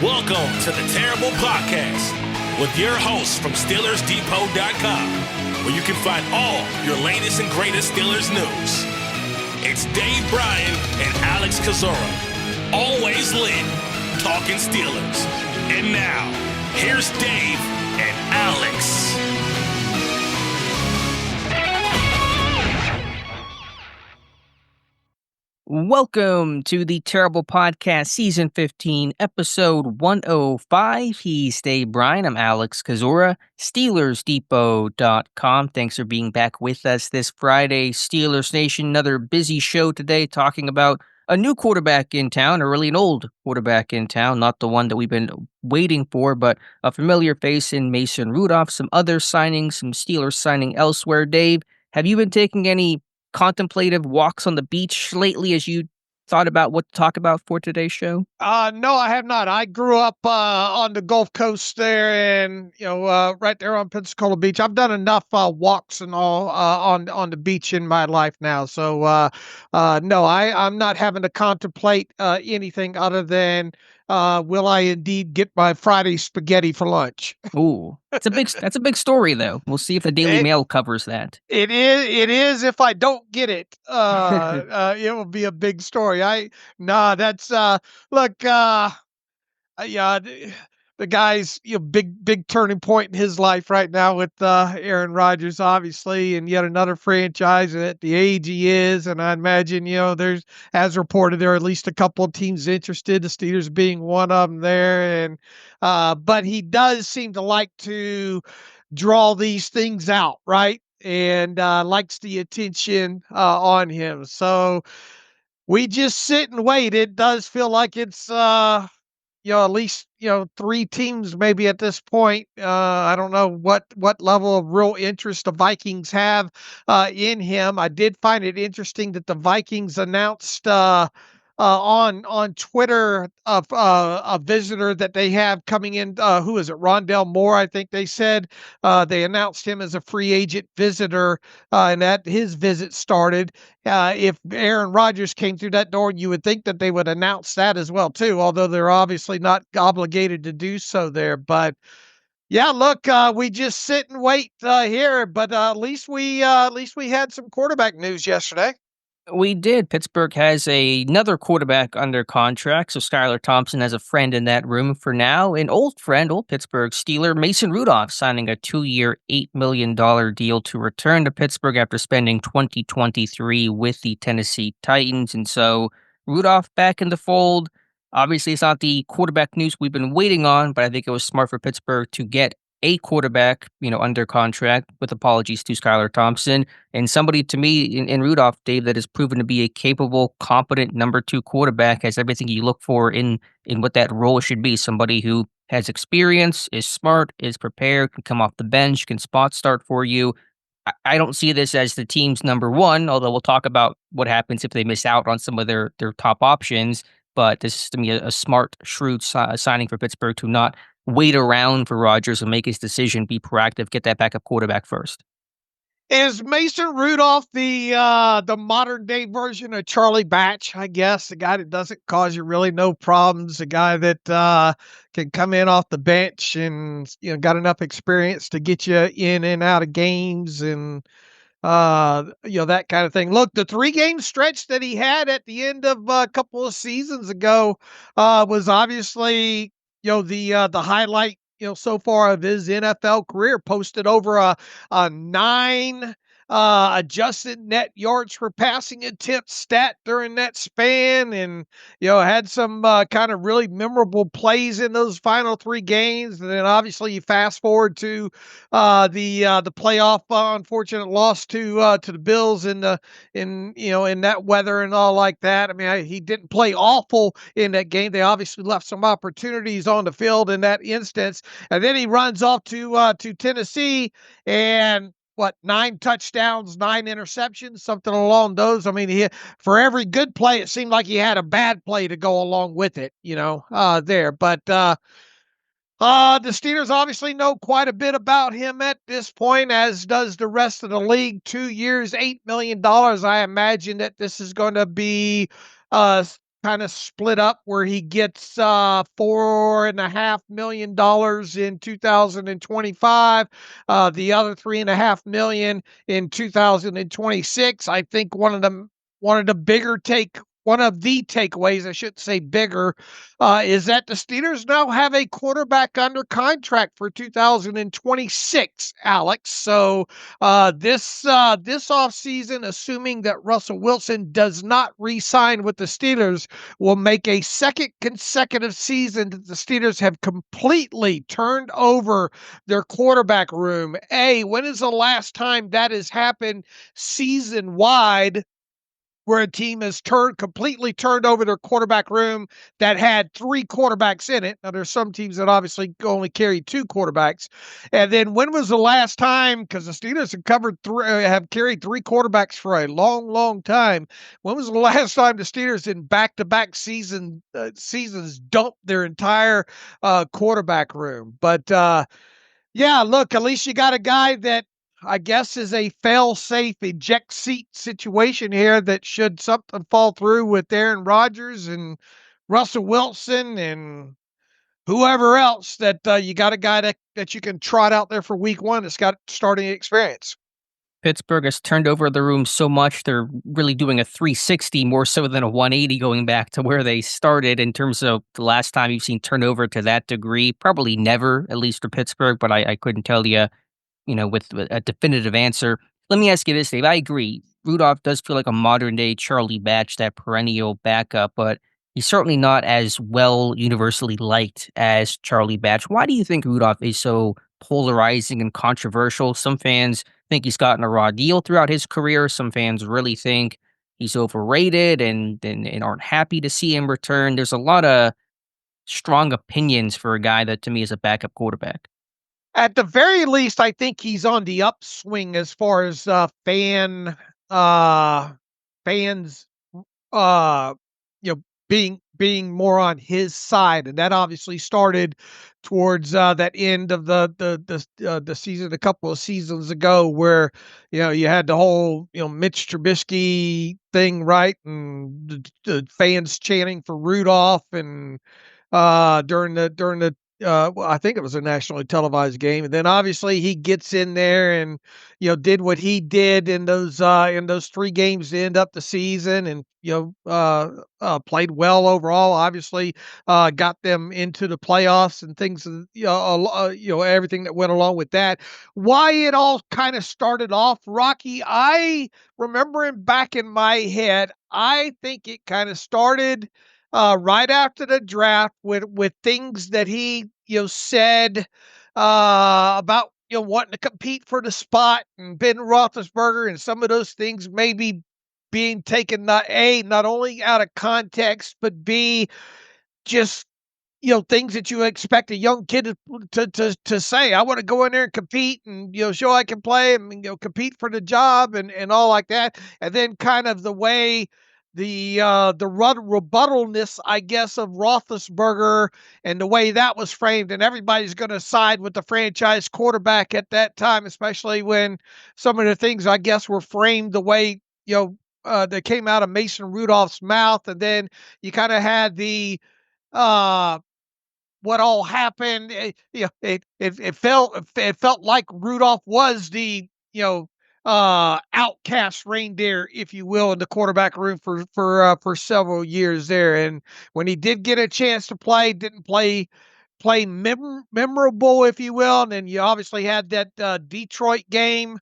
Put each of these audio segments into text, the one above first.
Welcome to the Terrible Podcast with your hosts from SteelersDepot.com, where you can find all your latest and greatest Steelers news. It's Dave Bryan and Alex Kozora, always lit, talking Steelers. And now, here's Dave and Alex. Welcome to the Terrible Podcast, Season 15, Episode 105. He's Dave Bryan. I'm Alex Kozora, SteelersDepot.com. Thanks for being back with us this Friday. Steelers Nation, another busy show today talking about a new quarterback in town, or really an old quarterback in town, not the one that we've been waiting for, but a familiar face in Mason Rudolph, some other signings, some Steelers signing elsewhere. Dave, have you been taking any contemplative walks on the beach lately as you thought about what to talk about for today's show? No, I have not. I grew up on the Gulf Coast there, and right there on Pensacola Beach. I've done enough walks and all on the beach in my life now. So no, I'm not having to contemplate anything other than will I indeed get my Friday spaghetti for lunch? Ooh, that's a big story though. We'll see if the Daily Mail covers that. It is. If I don't get it, it will be a big story. That's look. Yeah, the guy's big turning point in his life right now with Aaron Rodgers, obviously, and yet another franchise at the age he is. And I imagine there's, as reported, there are at least a couple of teams interested, the Steelers being one of them there. And but he does seem to like to draw these things out, right? And likes the attention on him. So we just sit and wait. It does feel like it's at least three teams maybe at this point. I don't know what level of real interest the Vikings have in him. I did find it interesting that the Vikings announced on Twitter of a visitor that they have coming in. Who is it? Rondell Moore, I think they said. They announced him as a free agent visitor, and that his visit started. If Aaron Rodgers came through that door, you would think that they would announce that as well too, although they're obviously not obligated to do so there. But yeah, look, we just sit and wait here. But at least we had some quarterback news yesterday. We did. Pittsburgh has another quarterback under contract, so Skylar Thompson has a friend in that room for now. An old friend, old Pittsburgh Steeler, Mason Rudolph, signing a 2-year, $8 million deal to return to Pittsburgh after spending 2023 with the Tennessee Titans. And so Rudolph back in the fold. Obviously, it's not the quarterback news we've been waiting on, but I think it was smart for Pittsburgh to get a quarterback, under contract, with apologies to Skylar Thompson, and somebody to me in Rudolph, Dave, that has proven to be a capable, competent number 2 quarterback, has everything you look for in what that role should be. Somebody who has experience, is smart, is prepared, can come off the bench, can spot start for you. I don't see this as the team's number 1, although we'll talk about what happens if they miss out on some of their top options. But this is, to me, a smart, shrewd signing for Pittsburgh to not wait around for Rodgers and make his decision, be proactive, get that backup quarterback first. Is Mason Rudolph the modern day version of Charlie Batch? I guess the guy that doesn't cause you really no problems, the guy that can come in off the bench and got enough experience to get you in and out of games and that kind of thing. Look, the 3-game stretch that he had at the end of a couple of seasons ago was obviously the highlight so far of his NFL career. Posted over a 9 adjusted net yards per passing attempt stat during that span, and had some kind of really memorable plays in those final 3 games. And then obviously you fast forward to the playoff unfortunate loss to the Bills in that weather and all like that. I mean, he didn't play awful in that game. They obviously left some opportunities on the field in that instance, and then he runs off to Tennessee and 9 touchdowns, 9 interceptions, something along those. I mean, for every good play, it seemed like he had a bad play to go along with it, there. But the Steelers obviously know quite a bit about him at this point, as does the rest of the league. 2 years, $8 million. I imagine that this is going to be kind of split up where he gets $4.5 million in 2025, the other $3.5 million in 2026. I think one of the takeaways, I shouldn't say bigger, is that the Steelers now have a quarterback under contract for 2026, Alex. So this offseason, assuming that Russell Wilson does not re-sign with the Steelers, will make a second consecutive season that the Steelers have completely turned over their quarterback room. When is the last time that has happened season wide, where a team has completely turned over their quarterback room that had three quarterbacks in it? Now, there's some teams that obviously only carry two quarterbacks. And then when was the last time, because the Steelers have carried three quarterbacks for a long, long time. When was the last time the Steelers in back-to-back seasons dumped their entire quarterback room? But yeah, look, at least you got a guy that I guess is a fail-safe eject seat situation here, that should something fall through with Aaron Rodgers and Russell Wilson and whoever else, that you got a guy that you can trot out there for week one that's got starting experience. Pittsburgh has turned over the room so much, they're really doing a 360 more so than a 180 going back to where they started in terms of the last time you've seen turnover to that degree. Probably never, at least for Pittsburgh, but I couldn't tell you, with a definitive answer. Let me ask you this, Dave. I agree. Rudolph does feel like a modern day Charlie Batch, that perennial backup, but he's certainly not as well universally liked as Charlie Batch. Why do you think Rudolph is so polarizing and controversial? Some fans think he's gotten a raw deal throughout his career. Some fans really think he's overrated and aren't happy to see him return. There's a lot of strong opinions for a guy that to me is a backup quarterback. At the very least, I think he's on the upswing as far as fans uh being more on his side, and that obviously started towards that end of the season a couple of seasons ago, where you had the whole Mitch Trubisky thing, right, and the fans chanting for Rudolph, and during the well, I think it was a nationally televised game. And then obviously he gets in there and did what he did in those three games to end up the season, and played well overall. Obviously, got them into the playoffs and things. Everything that went along with that. Why it all kind of started off, Rocky, I remember him back in my head. I think it kind of started right after the draft with things that he said about wanting to compete for the spot, and Ben Roethlisberger, and some of those things maybe being taken not only out of context, but B, just things that you expect a young kid to say. I want to go in there and compete, and show I can play, and compete for the job, and all like that. And then kind of the way the rebuttalness, I guess, of Roethlisberger, and the way that was framed, and everybody's going to side with the franchise quarterback at that time, especially when some of the things, I guess, were framed the way that came out of Mason Rudolph's mouth. And then you kind of had the what all happened. It felt like Rudolph was the outcast reindeer, if you will, in the quarterback room for several years there. And when he did get a chance to play, didn't play memorable, if you will. And then you obviously had that Detroit game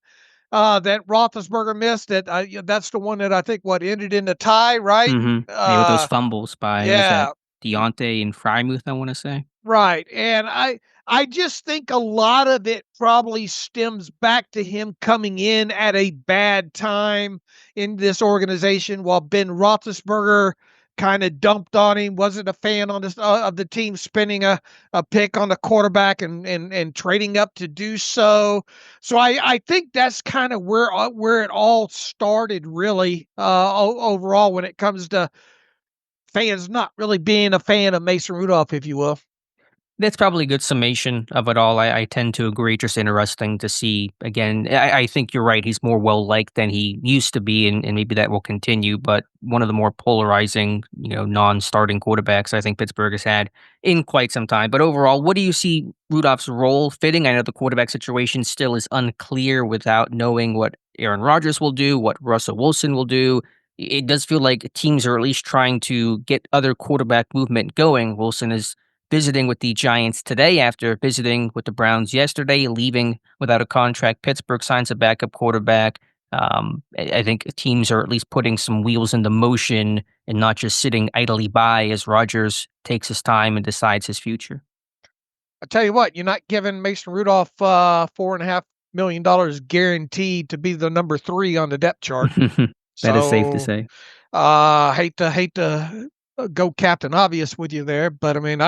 that Roethlisberger missed. That's the one that I think ended in a tie, right? Yeah, with those fumbles by, was Yeah, that Deontay and Frymouth, I want to say. right. And I just think a lot of it probably stems back to him coming in at a bad time in this organization, while Ben Roethlisberger kind of dumped on him, wasn't a fan on this of the team spending a pick on the quarterback, and trading up to do so. So I think that's kind of where it all started, really, overall, when it comes to fans not really being a fan of Mason Rudolph, if you will. That's probably a good summation of it all. I tend to agree. Just interesting to see. Again, I think you're right. He's more well liked than he used to be, and maybe that will continue. But one of the more polarizing, non-starting quarterbacks I think Pittsburgh has had in quite some time. But overall, what do you see Rudolph's role fitting? I know the quarterback situation still is unclear without knowing what Aaron Rodgers will do, what Russell Wilson will do. It does feel like teams are at least trying to get other quarterback movement going. Wilson is visiting with the Giants today after visiting with the Browns yesterday, leaving without a contract. Pittsburgh signs a backup quarterback. I think teams are at least putting some wheels into motion and not just sitting idly by as Rodgers takes his time and decides his future. I tell you what, you're not giving Mason Rudolph $4.5 million guaranteed to be the number 3 on the depth chart. That is safe to So say. hate to go Captain Obvious with you there, but I mean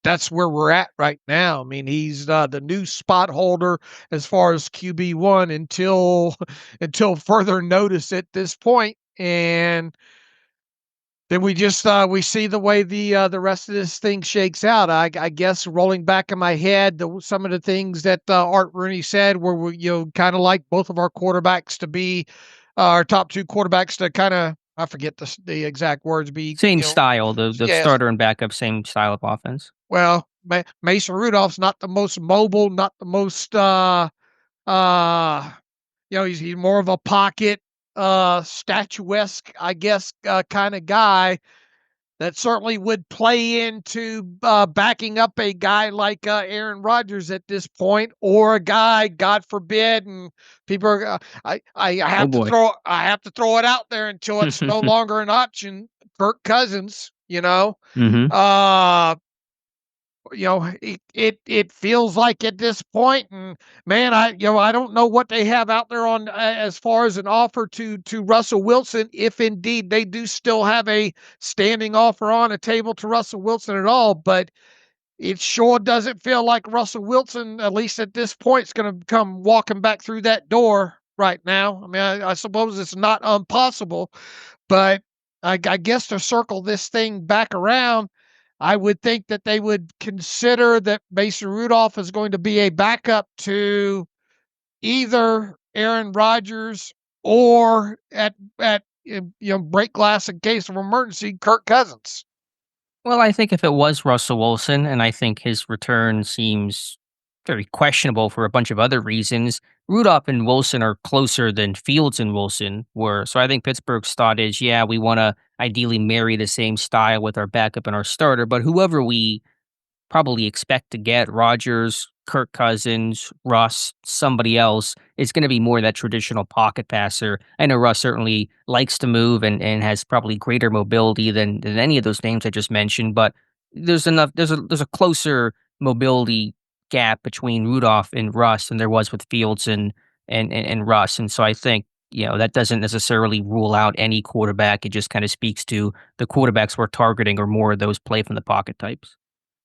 that's where we're at right now. I mean he's the new spot holder as far as QB1 until until further notice at this point, and then we just we see the way the rest of this thing shakes out. I guess rolling back in my head, some of the things that Art Rooney said, where we kind of like both of our quarterbacks to be our top 2 quarterbacks to kind of, I forget the exact words, be Same style, the yes. starter and backup, same style of offense. Well, Mason Rudolph's not the most mobile, not the most uh he's more of a pocket statuesque, I guess, kind of guy that certainly would play into backing up a guy like Aaron Rodgers at this point, or a guy, God forbid, and people are. I Oh have to boy. throw it out there until it's no longer an option. Kirk Cousins, Hmm. uh, it feels like at this point, and man, I don't know what they have out there on as far as an offer to Russell Wilson, if indeed they do still have a standing offer on a table to Russell Wilson at all. But it sure doesn't feel like Russell Wilson, at least at this point, is going to come walking back through that door right now. I mean, I suppose it's not impossible, but I guess to circle this thing back around, I would think that they would consider that Mason Rudolph is going to be a backup to either Aaron Rodgers, or at break glass in case of emergency, Kirk Cousins. Well, I think if it was Russell Wilson, and I think his return seems very questionable for a bunch of other reasons, Rudolph and Wilson are closer than Fields and Wilson were. So I think Pittsburgh's thought is, yeah, we want to ideally marry the same style with our backup and our starter, but whoever we probably expect to get, Rodgers, Kirk Cousins, Russ, somebody else, is going to be more that traditional pocket passer. I know Russ certainly likes to move and has probably greater mobility than any of those names I just mentioned, but there's a closer mobility gap between Rudolph and Russ than there was with Fields and Russ. And so I think, that doesn't necessarily rule out any quarterback. It just kind of speaks to the quarterbacks we're targeting or more of those play from the pocket types.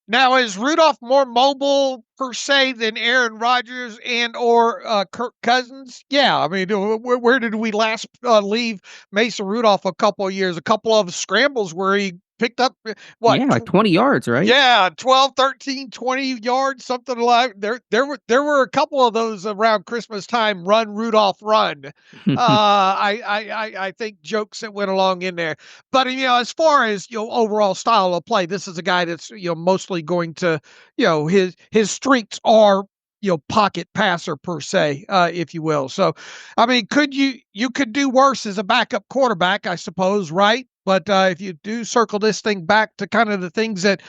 Now, is Rudolph more mobile per se than Aaron Rodgers and or Kirk Cousins? Yeah, I mean, where did we last leave Mason Rudolph a couple of years? A couple of scrambles where he picked up what? Yeah, like 20 yards, right? Yeah, 12, 13, 20 yards, something like there were a couple of those around Christmas time, run Rudolph run. I think jokes that went along in there. But as far as overall style of play, this is a guy that's mostly going to his strengths are pocket passer per se, if you will. So, I mean, you could do worse as a backup quarterback, I suppose, right? But if you do circle this thing back to kind of the things that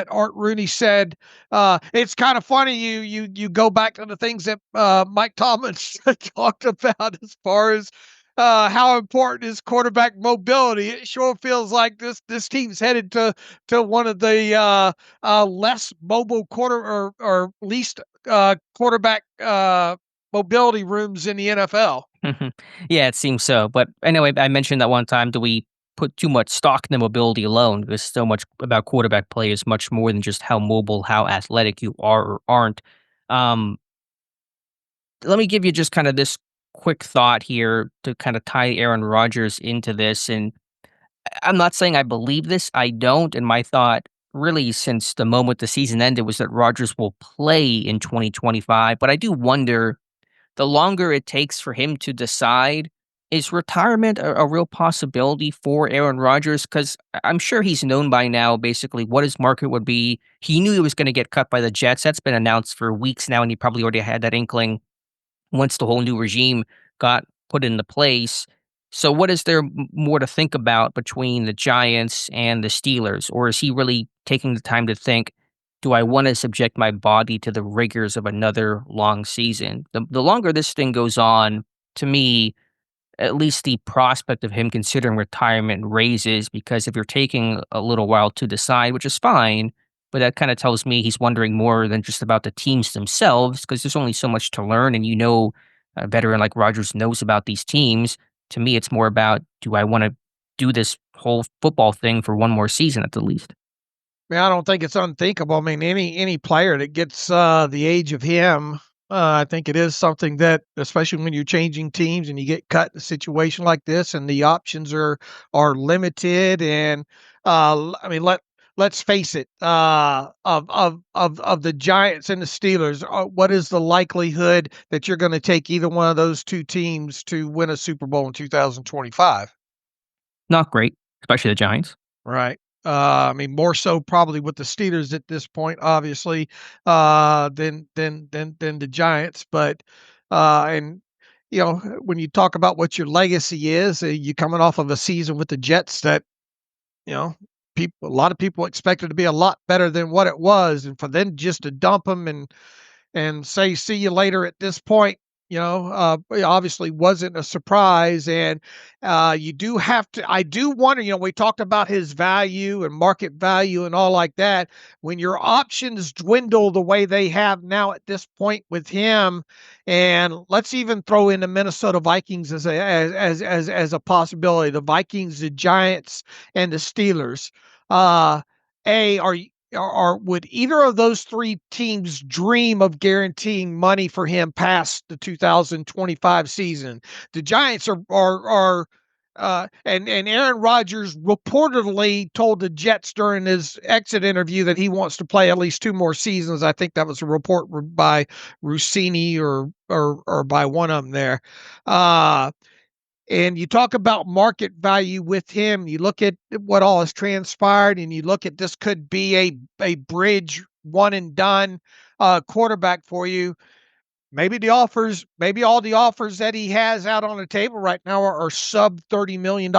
Art Rooney said, it's kind of funny. You go back to the things that Mike Thomas talked about as far as how important is quarterback mobility. It sure feels like this team's headed to one of the less mobile or least quarterback mobility rooms in the NFL. Yeah, it seems so. But anyway, I mentioned that one time, do we put too much stock in the mobility alone? Because so much about quarterback play is much more than just how mobile, how athletic you are or aren't. Um, Let me give you just kind of this quick thought here to kind of tie Aaron Rodgers into this. And I'm not saying I believe this, I don't. And my thought really since the moment the season ended was that Rodgers will play in 2025. But I do wonder, the longer it takes for him to decide, is retirement a real possibility for Aaron Rodgers? Because I'm sure he's known by now basically what his market would be. He knew he was going to get cut by the Jets. That's been announced for weeks now, and he probably already had that inkling once the whole new regime got put into place. So, what is there more to think about between the Giants and the Steelers? Or is he really taking the time to think, do I want to subject my body to the rigors of another long season? The longer this thing goes on, to me, at least the prospect of him considering retirement raises, because if you're taking a little while to decide, which is fine, but that kind of tells me he's wondering more than just about the teams themselves, because there's only so much to learn, and a veteran like Rogers knows about these teams. To me, it's more about, do I want to do this whole football thing for one more season at the least? I mean, I don't think it's unthinkable. I mean, any player that gets the age of him, I think it is something that, especially when you're changing teams and you get cut in a situation like this, and the options are limited. And I mean, let's face it, of the Giants and the Steelers, what is the likelihood that you're going to take either one of those two teams to win a Super Bowl in 2025? Not great, especially the Giants. Right. I mean, more so probably with the Steelers at this point, obviously, than the Giants. But and when you talk about what your legacy is, you coming off of a season with the Jets that you know a lot of people expected to be a lot better than what it was, and for them just to dump them and say see you later at this point, it obviously wasn't a surprise. And you do have to, I do wonder, we talked about his value and market value and all like that. When your options dwindle the way they have now at this point with him, and let's even throw in the Minnesota Vikings as a possibility, the Vikings, the Giants, and the Steelers. Are you, or would either of those three teams dream of guaranteeing money for him past the 2025 season? The Giants and Aaron Rodgers reportedly told the Jets during his exit interview that he wants to play at least two more seasons. I think that was a report by Rossini or by one of them there. And you talk about market value with him. You look at what all has transpired, and you look at this could be a bridge one and done quarterback for you. Maybe all the offers that he has out on the table right now are sub $30 million.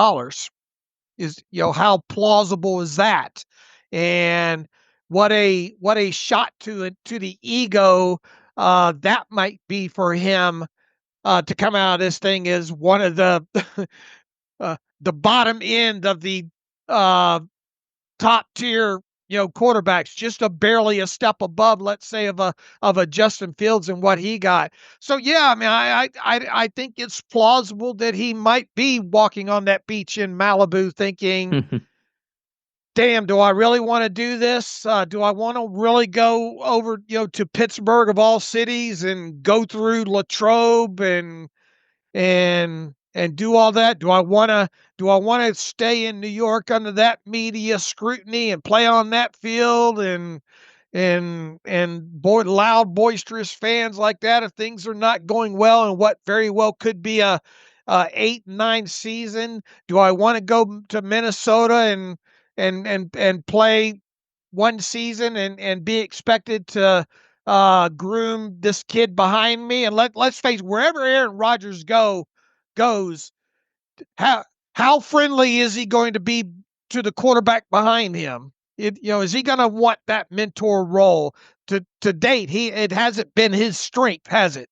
How plausible is that? And what a shot to the ego that might be for him to come out of this thing is one of the bottom end of the top tier, quarterbacks, just barely a step above, let's say, of a Justin Fields and what he got. So yeah, I mean, I think it's plausible that he might be walking on that beach in Malibu thinking, damn, do I really want to do this? Do I want to really go over, to Pittsburgh of all cities and go through Latrobe and do all that? Do I want to stay in New York under that media scrutiny and play on that field and loud boisterous fans like that if things are not going well and what very well could be a 8-9 season? Do I want to go to Minnesota and play one season and be expected to groom this kid behind me? And let's face it, wherever Aaron Rodgers goes, how friendly is he going to be to the quarterback behind him? Is he going to want that mentor role? To date, it hasn't been his strength, has it?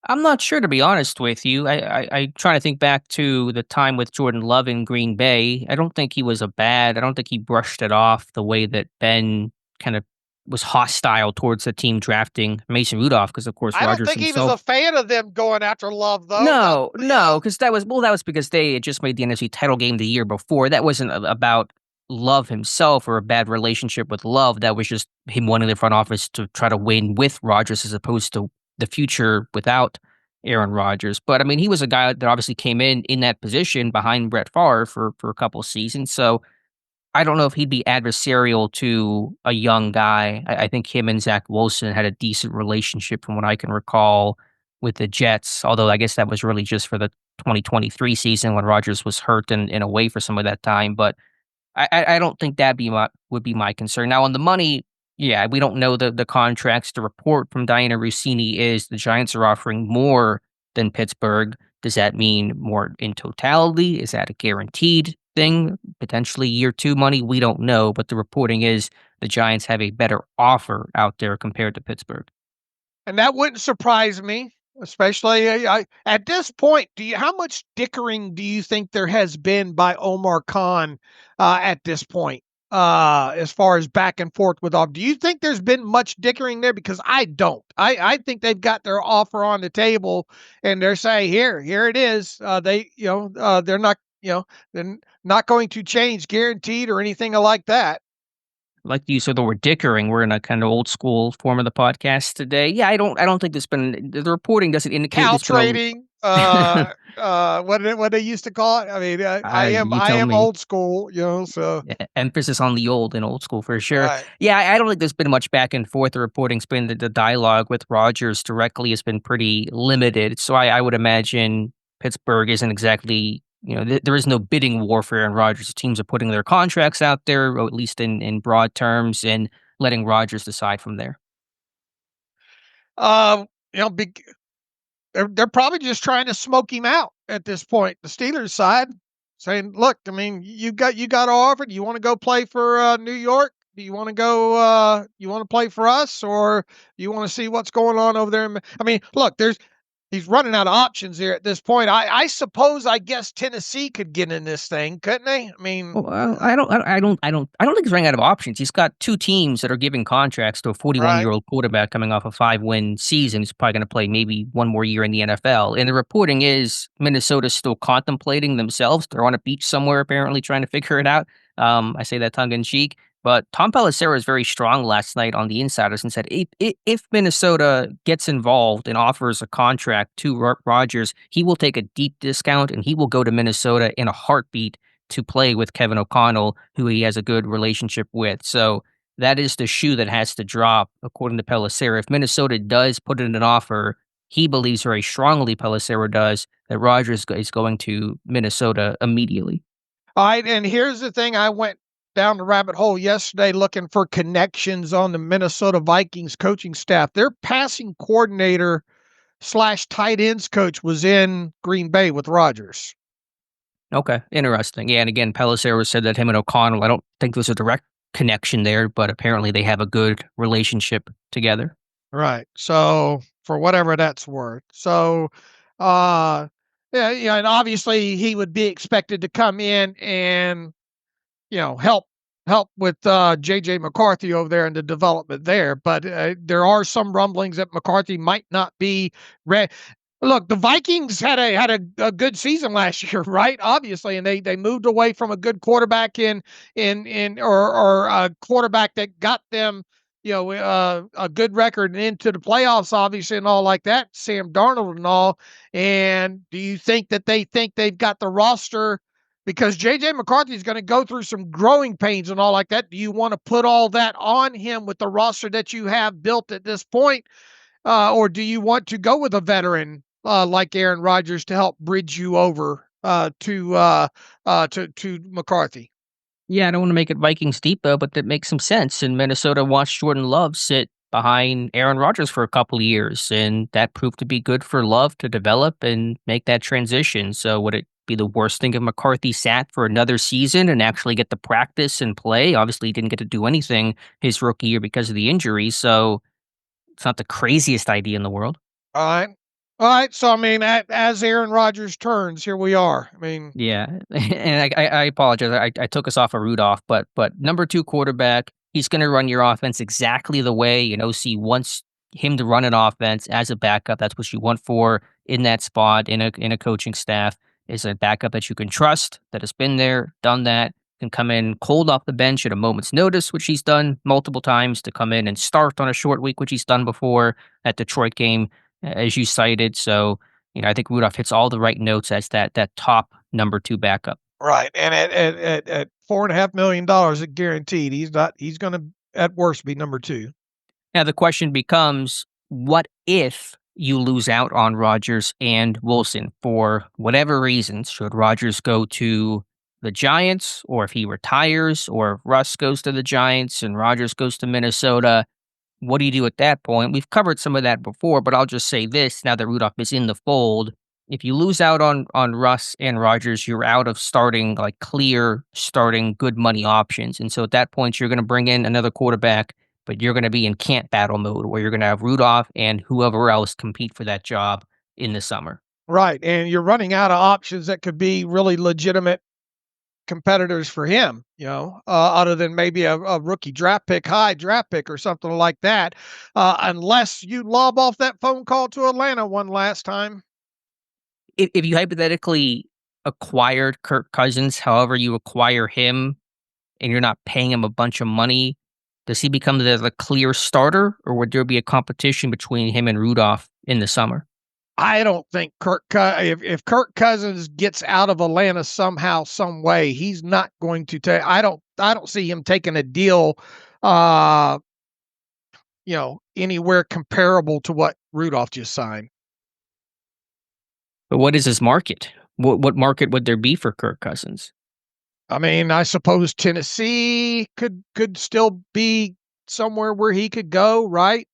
I'm not sure, to be honest with you. I try to think back to the time with Jordan Love in Green Bay. I don't think he was I don't think he brushed it off the way that Ben kind of was hostile towards the team drafting Mason Rudolph, because of course I don't Rodgers think he was a himself. fan of them going after Love, though. No, But yeah. no, because that was because they had just made the NFC title game the year before. That wasn't about Love himself or a bad relationship with Love. That was just him wanting the front office to try to win with Rodgers as opposed to the future without Aaron Rodgers. But I mean, he was a guy that obviously came in that position behind Brett Favre for a couple of seasons. So I don't know if he'd be adversarial to a young guy. I think him and Zach Wilson had a decent relationship from what I can recall with the Jets, although I guess that was really just for the 2023 season when Rodgers was hurt and away for some of that time. But I don't think that would be my concern. Now on the money, yeah, we don't know the contracts. The report from Diana Rossini is the Giants are offering more than Pittsburgh. Does that mean more in totality? Is that a guaranteed thing? Potentially year two money? We don't know, but the reporting is the Giants have a better offer out there compared to Pittsburgh. And that wouldn't surprise me, especially at this point. How much dickering do you think there has been by Omar Khan at this point, as far as back and forth with off? Do you think there's been much dickering there? Because I don't. I think they've got their offer on the table, and they're saying, here it is. They're not, they're not going to change, guaranteed, or anything like that. Like you said, the word dickering. We're in a kind of old school form of the podcast today. Yeah, I don't think there's been the reporting doesn't indicate Cow there's been trading, what they used to call it. I mean, you I tell am me. old school, so Emphasis on the old and old school for sure. right. Yeah, I don't think there's been much back and forth. The reporting's been the dialogue with Rodgers directly has been pretty limited. So I would imagine Pittsburgh isn't exactly, there is no bidding war for Aaron Rodgers. Teams are putting their contracts out there, or at least in broad terms, and letting Rodgers decide from there. Um, big. They're probably just trying to smoke him out at this point. The Steelers side saying, "Look, I mean, you got offered. You want to go play for New York? Do you want to go? You want to play for us, or you want to see what's going on over there?" I mean, look, he's running out of options here at this point. I suppose I guess Tennessee could get in this thing, couldn't they? I mean, Well, I don't think he's running out of options. He's got two teams that are giving contracts to a 41 right. year old quarterback coming off a 5-win season. He's probably going to play maybe one more year in the NFL. And the reporting is Minnesota's still contemplating themselves. They're on a beach somewhere, apparently trying to figure it out. I say that tongue in cheek. But Tom Pelissero was very strong last night on the Insiders and said if Minnesota gets involved and offers a contract to Rodgers, he will take a deep discount and he will go to Minnesota in a heartbeat to play with Kevin O'Connell, who he has a good relationship with. So that is the shoe that has to drop, according to Pelissero. If Minnesota does put in an offer, he believes very strongly, Pelissero does, that Rodgers is going to Minnesota immediately. All right, and here's the thing. I went down the rabbit hole yesterday looking for connections on the Minnesota Vikings coaching staff. Their passing coordinator slash tight ends coach was in Green Bay with Rodgers. Okay, interesting. Yeah, and again, Pelissero said that him and O'Connell, I don't think there's a direct connection there, but apparently they have a good relationship together. Right. So for whatever that's worth. So uh yeah, and obviously he would be expected to come in and help with JJ McCarthy over there in the development there. But there are some rumblings that McCarthy might not be ready. Look, the Vikings had a good season last year, right? Obviously, and they moved away from a good quarterback or a quarterback that got them, a good record and into the playoffs, obviously, and all like that. Sam Darnold and all. And do you think that they think they've got the roster? Because JJ McCarthy is going to go through some growing pains and all like that. Do you want to put all that on him with the roster that you have built at this point? Or do you want to go with a veteran like Aaron Rodgers to help bridge you over to McCarthy? Yeah, I don't want to make it Vikings deep though, but that makes some sense. And Minnesota watched Jordan Love sit behind Aaron Rodgers for a couple of years, and that proved to be good for Love to develop and make that transition. So would it be the worst thing if McCarthy sat for another season and actually get to practice and play? Obviously, he didn't get to do anything his rookie year because of the injury, so it's not the craziest idea in the world. All right. All right. So, I mean, as Aaron Rodgers turns, here we are. I mean, Yeah, and I apologize. I took us off of Rudolph, but number two quarterback, he's going to run your offense exactly the way an OC wants him to run an offense as a backup. That's what you want for in that spot in a coaching staff is a backup that you can trust, that has been there, done that, can come in cold off the bench at a moment's notice, which he's done multiple times, to come in and start on a short week, which he's done before at Detroit game, as you cited. So I think Rudolph hits all the right notes as that top number two backup. Right, and at $4.5 million guaranteed, he's going to at worst be number two. Now the question becomes, what if you lose out on Rodgers and Wilson for whatever reasons? Should Rodgers go to the Giants, or if he retires, or if Russ goes to the Giants and Rodgers goes to Minnesota? What do you do at that point? We've covered some of that before, but I'll just say this now that Rudolph is in the fold. If you lose out on Russ and Rodgers, you're out of starting like clear starting good money options. And so at that point, you're going to bring in another quarterback, but you're going to be in camp battle mode where you're going to have Rudolph and whoever else compete for that job in the summer. Right, and you're running out of options that could be really legitimate competitors for him, other than maybe a rookie high draft pick or something like that, unless you lob off that phone call to Atlanta one last time. If you hypothetically acquired Kirk Cousins, however you acquire him, and you're not paying him a bunch of money, does he become the clear starter, or would there be a competition between him and Rudolph in the summer? I don't think if Kirk Cousins gets out of Atlanta somehow, some way, he's not going to take. I don't see him taking a deal, anywhere comparable to what Rudolph just signed. But what is his market? What market would there be for Kirk Cousins? I mean, I suppose Tennessee could still be somewhere where he could go, right?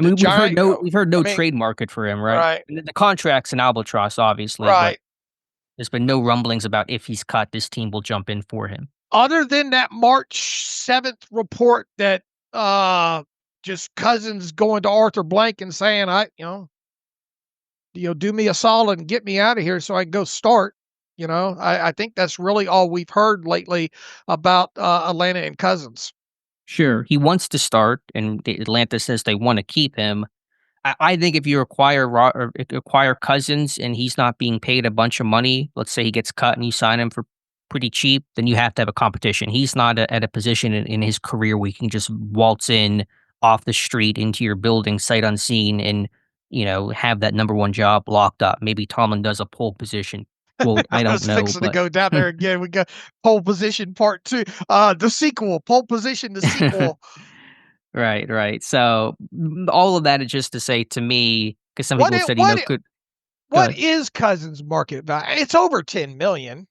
We've heard no trade market for him, right? Right. And the contract's an albatross, obviously. Right. But there's been no rumblings about if he's cut, this team will jump in for him. Other than that March 7th report that just Cousins going to Arthur Blank and saying, do me a solid and get me out of here so I can go start. I think that's really all we've heard lately about Atlanta and Cousins. Sure, he wants to start, and Atlanta says they want to keep him. I think if you acquire Cousins and he's not being paid a bunch of money, let's say he gets cut and you sign him for pretty cheap, then you have to have a competition. He's not at a position in his career where he can just waltz in off the street into your building sight unseen and have that number one job locked up. Maybe Tomlin does a pole position. Well, I don't know. Fixing to go down there again. We got pole position part 2, the sequel, pole position, the sequel. Right. So all of that is just to say to me, because some people said, what is Cousins' market value? It's over 10 million.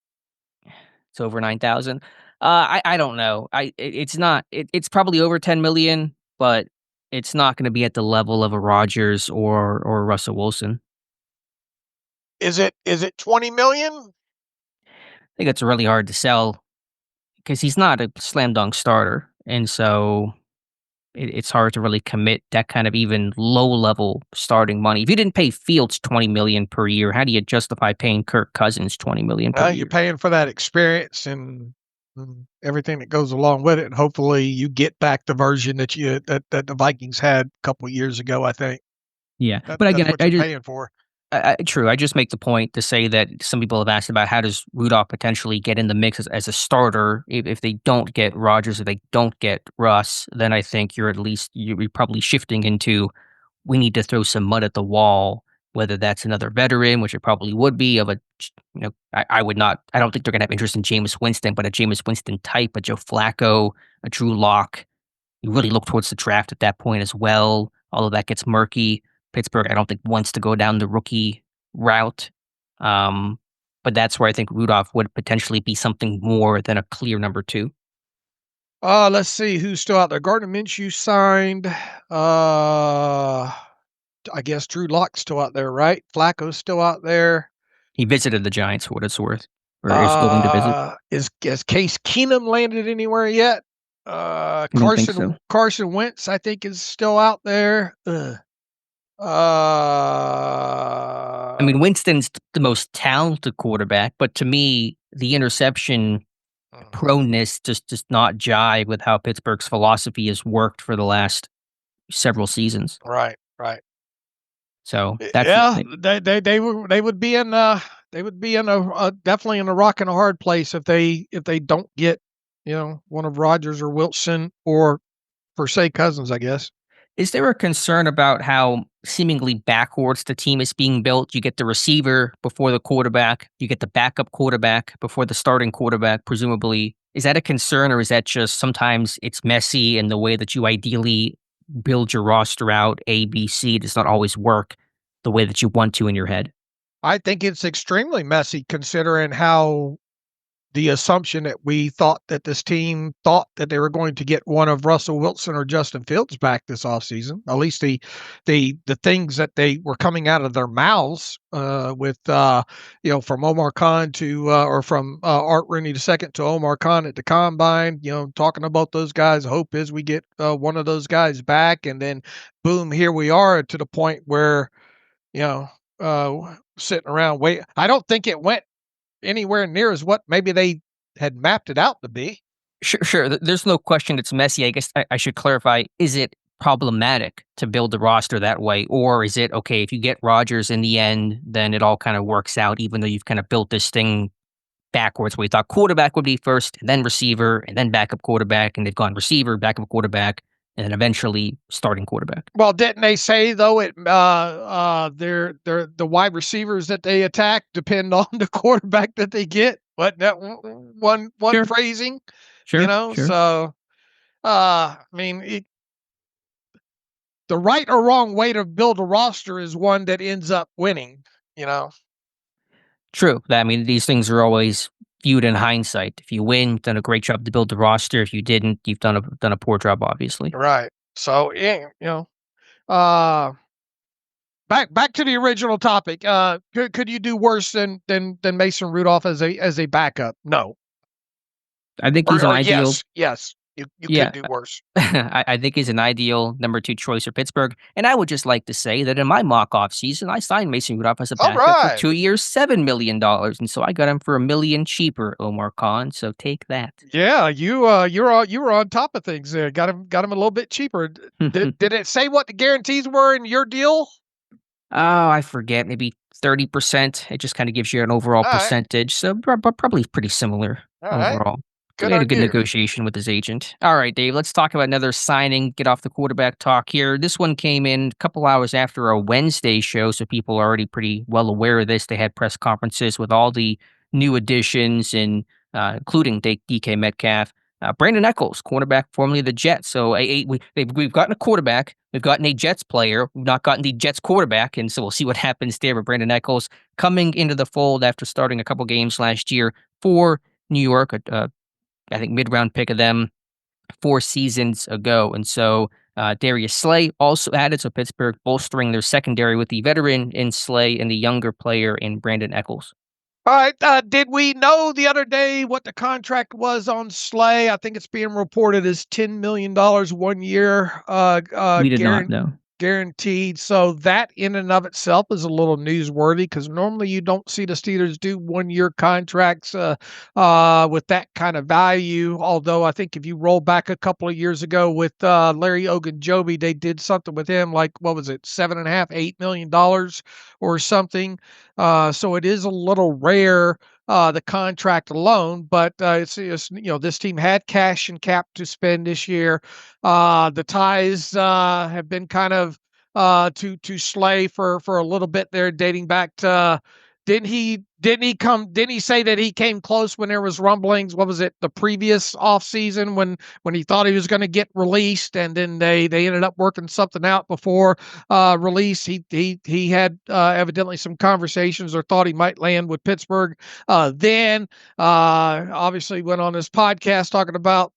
It's over 9,000. I don't know. It's probably over 10 million, but it's not going to be at the level of a Rodgers or Russell Wilson. Is it 20 million? I think it's really hard to sell because he's not a slam dunk starter. And so it's hard to really commit that kind of even low level starting money. If you didn't pay Fields $20 million per year, how do you justify paying Kirk Cousins $20 million per year? You're paying for that experience and everything that goes along with it. And hopefully you get back the version that the Vikings had a couple of years ago, I think. Yeah. But again, that's what you're paying for. True. I just make the point to say that some people have asked about how does Rudolph potentially get in the mix as a starter if they don't get Rodgers, if they don't get Russ, then I think you're probably shifting into we need to throw some mud at the wall, whether that's another veteran, which it probably would be I don't think they're going to have interest in Jameis Winston, but a Jameis Winston type, a Joe Flacco, a Drew Lock. You really look towards the draft at that point as well. All of that gets murky. Pittsburgh, I don't think, wants to go down the rookie route. But that's where I think Rudolph would potentially be something more than a clear number 2. Let's see who's still out there. Gardner Minshew signed. I guess Drew Lock's still out there, right? Flacco's still out there. He visited the Giants for what it's worth. Or is going to visit. Has Case Keenum landed anywhere yet? Carson Wentz, I think, is still out there. Winston's the most talented quarterback, but to me, the interception proneness just does not jive with how Pittsburgh's philosophy has worked for the last several seasons. Right. So that's they would be in definitely in a rock and a hard place if they don't get one of Rodgers or Wilson or per se Cousins, I guess. Is there a concern about how seemingly backwards the team is being built. You get the receiver before the quarterback. You get the backup quarterback before the starting quarterback, presumably. Is that a concern, or is that just sometimes it's messy and the way that you ideally build your roster out, A, B, C, does not always work the way that you want to in your head? I think it's extremely messy considering how the assumption that we thought that this team thought that they were going to get one of Russell Wilson or Justin Fields back this offseason. At least the things that they were coming out of their mouths with from Omar Khan to or from Art Rooney II to Omar Khan at the combine, talking about those guys. Hope is we get one of those guys back, and then boom, here we are to the point where sitting around wait. I don't think it went anywhere near as what maybe they had mapped it out to be. Sure. There's no question it's messy. I guess I should clarify. Is it problematic to build the roster that way? Or is it, okay, if you get Rodgers in the end, then it all kind of works out, even though you've kind of built this thing backwards where you thought quarterback would be first, and then receiver, and then backup quarterback, and they've gone receiver, backup quarterback, and then eventually starting quarterback. Well, didn't they say though they're the wide receivers that they attack depend on the quarterback that they get? What that one Sure. phrasing, Sure. So I mean, the right or wrong way to build a roster is one that ends up winning. True. I mean, these things are always viewed in hindsight. If you win, you've done a great job to build the roster. If you didn't, you've done a poor job, obviously. Right. So uh, back to the original topic. Could you do worse than Mason Rudolph as a backup? No. I think he's an ideal. Yes. You Yeah, could do worse. I think he's an ideal number 2 choice for Pittsburgh. And I would just like to say that in my mock-off season, I signed Mason Rudolph as a All backup for right. 2 years, $7 million. And so I got him for $1 million cheaper, Omar Khan. So take that. Yeah, you were on top of things there. Got him a little bit cheaper. Did it say what the guarantees were in your deal? Oh, I forget. Maybe 30%. It just kind of gives you an overall All right. percentage. So probably pretty similar All right. overall. Good We had a good idea. negotiation with his agent. All right, Dave, let's talk about another signing. Get off the quarterback talk here. This one came in a couple hours after a Wednesday show, so people are already pretty well aware of this. They had press conferences with all the new additions, and including DK Metcalf. Brandon Echols, cornerback formerly of the Jets. So we've gotten a quarterback. We've gotten a Jets player. We've not gotten the Jets quarterback, and so we'll see what happens there with Brandon Echols coming into the fold after starting a couple games last year for New York. I think mid-round pick of them 4 seasons ago. And so Darius Slay also added, so Pittsburgh bolstering their secondary with the veteran in Slay and the younger player in Brandon Echols. All right. Did we know the other day what the contract was on Slay? I think it's being reported as $10 million 1 year. We did not know. Guaranteed. So that in and of itself is a little newsworthy because normally you don't see the Steelers do 1 year contracts with that kind of value. Although I think if you roll back a couple of years ago with Larry Ogunjobi, they did something with him like, what was it, $7.5, $8 million or something. So it is a little rare. The contract alone, but it's this team had cash and cap to spend this year. The ties have been kind of to Slay for a little bit there, dating back to didn't he say that he came close when there was rumblings? What was it, the previous offseason when he thought he was going to get released, and then they ended up working something out before release. He had evidently some conversations or thought he might land with Pittsburgh. Then obviously went on his podcast talking about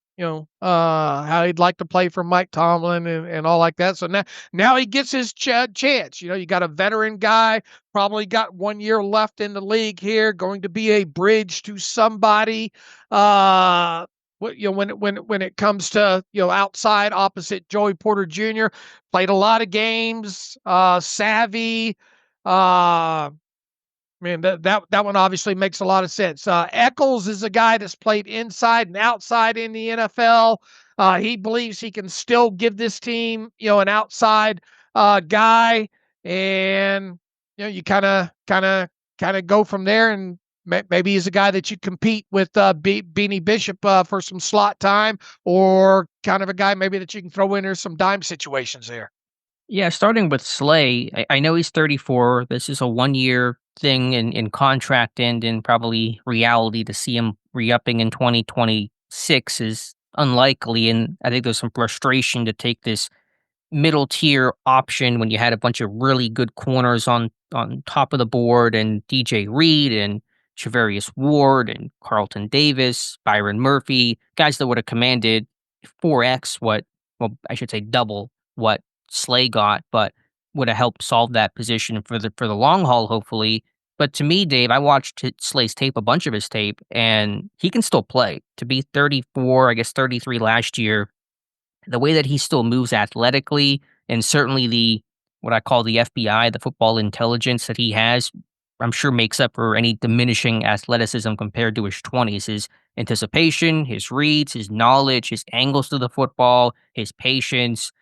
how he'd like to play for Mike Tomlin and all like that. So now he gets his chance. You got a veteran guy, probably got 1 year left in the league here, going to be a bridge to somebody. When it comes to outside opposite Joey Porter Jr., played a lot of games, savvy. Man, that one obviously makes a lot of sense. Echols is a guy that's played inside and outside in the NFL. He believes he can still give this team, an outside guy, and you kind of go from there. And maybe he's a guy that you compete with Beanie Bishop for some slot time, or kind of a guy maybe that you can throw in there some dime situations there. Yeah, starting with Slay, I know he's 34. This is a 1 year thing in contract end, and probably reality to see him re-upping in 2026 is unlikely. And I think there's some frustration to take this middle tier option when you had a bunch of really good corners on top of the board, and DJ Reed and Travarius Ward and Carlton Davis, Byron Murphy, guys that would have commanded 4x what, well, I should say double what Slay got, but would have helped solve that position for the long haul, hopefully. But to me, Dave, I watched Slay's tape, a bunch of his tape, and he can still play. To be 34, I guess 33 last year, the way that he still moves athletically, and certainly the what I call the FBI, the football intelligence that he has, I'm sure makes up for any diminishing athleticism compared to his 20s. His anticipation, his reads, his knowledge, his angles to the football, his patience,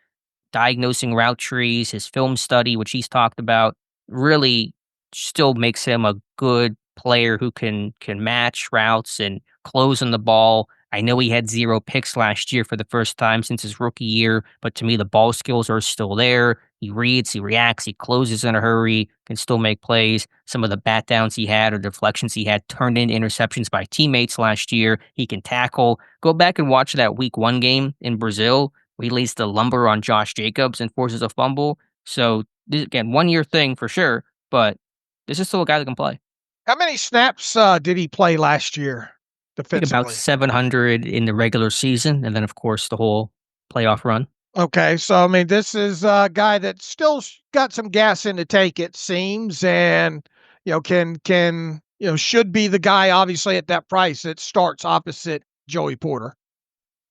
diagnosing route trees, his film study, which he's talked about, really still makes him a good player who can match routes and close on the ball. I know he had 0 picks last year for the first time since his rookie year, but to me the ball skills are still there. He reads, he reacts, he closes in a hurry, can still make plays. Some of the bat downs he had or deflections he had turned into interceptions by teammates last year. He can tackle. Go back and watch that week 1 game in Brazil. He lays the lumber on Josh Jacobs and forces a fumble. So this, again, 1 year thing for sure, but this is still a guy that can play. How many snaps did he play last year I think about defensively? 700 in the regular season, and then of course the whole playoff run. Okay, so I mean, this is a guy that still got some gas in the tank, it seems, and can should be the guy obviously at that price that starts opposite Joey Porter.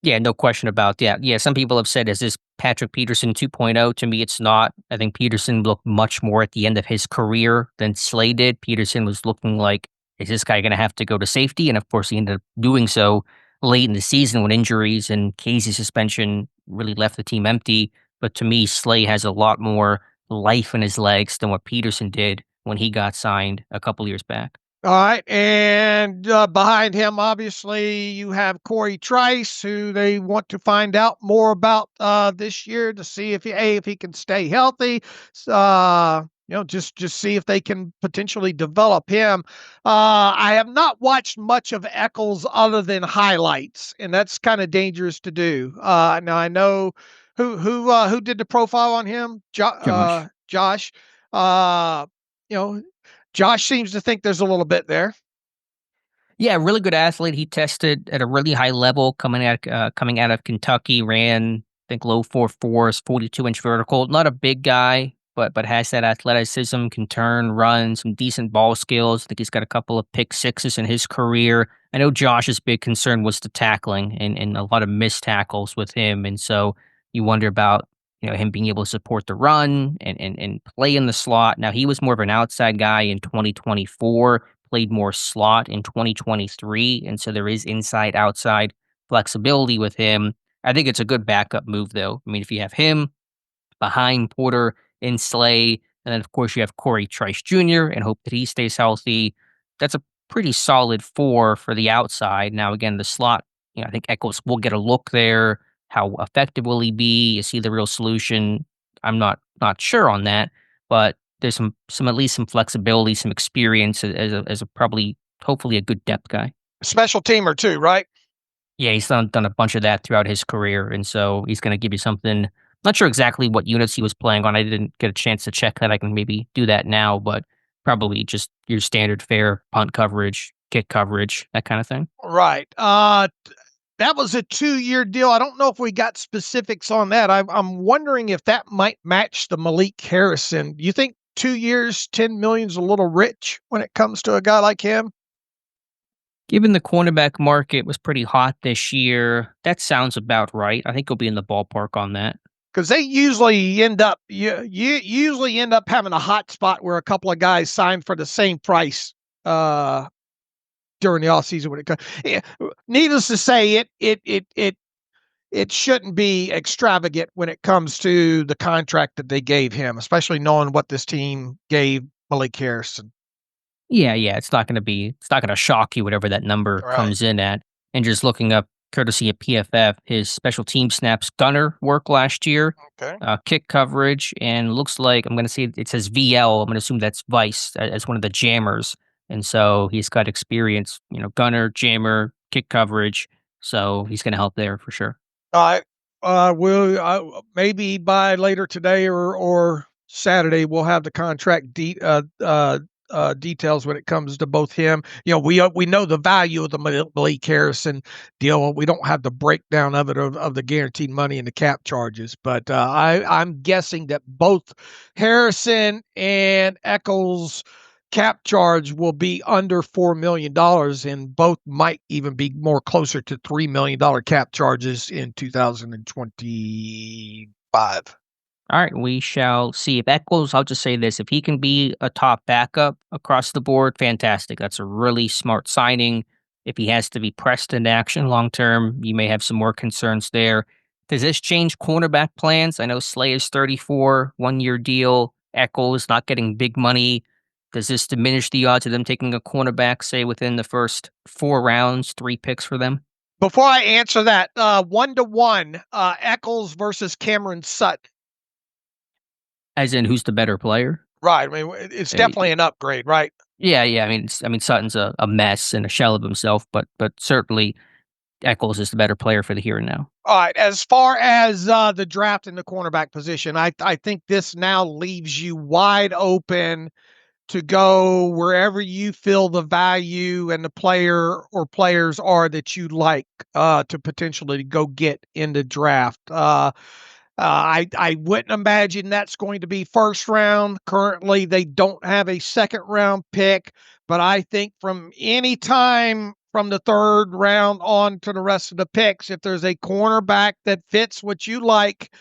Yeah, no question about that. Yeah, some people have said, is this Patrick Peterson 2.0? To me, it's not. I think Peterson looked much more at the end of his career than Slay did. Peterson was looking like, is this guy going to have to go to safety? And of course, he ended up doing so late in the season when injuries and Casey's suspension really left the team empty. But to me, Slay has a lot more life in his legs than what Peterson did when he got signed a couple years back. All right, and behind him, obviously, you have Corey Trice, who they want to find out more about this year to see if he can stay healthy. Just see if they can potentially develop him. I have not watched much of Eccles other than highlights, and that's kind of dangerous to do. Now I know who did the profile on him, Josh. Josh. You know, Josh seems to think there's a little bit there. Yeah, really good athlete. He tested at a really high level coming out of Kentucky. Ran, I think, low 4.4s, 42-inch vertical. Not a big guy, but has that athleticism. Can turn, run, some decent ball skills. I think he's got a couple of pick sixes in his career. I know Josh's big concern was the tackling and a lot of missed tackles with him, and so you wonder about him being able to support the run and play in the slot. Now he was more of an outside guy in 2024, played more slot in 2023, and so there is inside outside flexibility with him. I think it's a good backup move though. I mean, if you have him behind Porter and Slay, and then of course you have Corey Trice Jr. and hope that he stays healthy, that's a pretty solid 4 for the outside. Now again, the slot, I think Eccles will get a look there. How effective will he be? Is he the real solution? I'm not sure on that, but there's some at least some flexibility, some experience as a probably hopefully a good depth guy. Special teamer too, right? Yeah, he's done a bunch of that throughout his career, and so he's going to give you something. Not sure exactly what units he was playing on. I didn't get a chance to check that. I can maybe do that now, but probably just your standard fare, punt coverage, kick coverage, that kind of thing. Right. That was a 2-year deal. I don't know if we got specifics on that. I'm wondering if that might match the Malik Harrison. Do you think 2 years, 10 million is a little rich when it comes to a guy like him? Given the cornerback market was pretty hot this year, that sounds about right. I think he'll be in the ballpark on that. Because they usually end up you usually end up having a hot spot where a couple of guys sign for the same price during the offseason when it comes. Yeah, needless to say, it shouldn't be extravagant when it comes to the contract that they gave him, especially knowing what this team gave Malik Harrison. Yeah, it's not going to shock you whatever that number Right. comes in at. And just looking up courtesy of PFF. His special team snaps gunner work last year, Okay. kick coverage, and looks like I'm going to say it says VL. I'm going to assume that's Vice as one of the jammers. And so he's got experience, gunner, jammer, kick coverage. So he's going to help there for sure. I will maybe by later today or Saturday we'll have the contract details when it comes to both him. We know the value of the Malik Harrison deal. We don't have the breakdown of it of the guaranteed money and the cap charges, but I'm guessing that both Harrison and Eccles cap charge will be under $4 million, and both might even be more closer to $3 million cap charges in 2025. All right, we shall see. If Eccles, I'll just say this, if he can be a top backup across the board, fantastic. That's a really smart signing. If he has to be pressed into action long term, you may have some more concerns there. Does this change cornerback plans? I know Slay is 34, 1-year deal. Eccles not getting big money. Does this diminish the odds of them taking a cornerback, say, within the first 4 rounds, 3 picks for them? Before I answer that, 1-to-1, Eccles versus Cameron Sutton. As in, who's the better player? Right. I mean, it's definitely an upgrade, right? Yeah. I mean, Sutton's a mess and a shell of himself, but certainly Eccles is the better player for the here and now. All right. As far as the draft in the cornerback position, I think this now leaves you wide open to go wherever you feel the value and the player or players are that you'd like to potentially go get in the draft. I wouldn't imagine that's going to be first round. Currently, they don't have a second round pick, but I think from any time from the third round on to the rest of the picks, if there's a cornerback that fits what you like,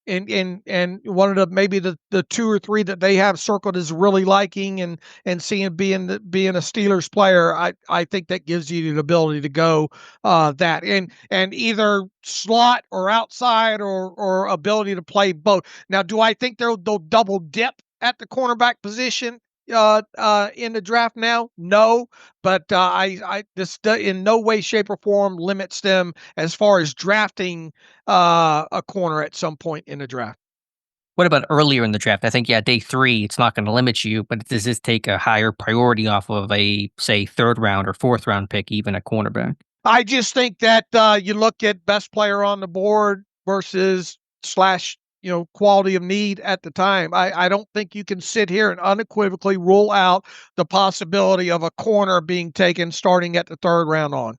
and one of the maybe the 2 or 3 that they have circled is really liking and seeing being a Steelers player, I think that gives you the ability to go that and either slot or outside or ability to play both. Now, do I think they'll double dip at the cornerback position in the draft now? No, but this in no way, shape, or form limits them as far as drafting a corner at some point in the draft. What about earlier in the draft? I think, day 3, it's not going to limit you, but does this take a higher priority off of a, say, 3rd round or 4th round pick, even a cornerback? I just think that you look at best player on the board versus / quality of need at the time. I don't think you can sit here and unequivocally rule out the possibility of a corner being taken starting at the 3rd round on.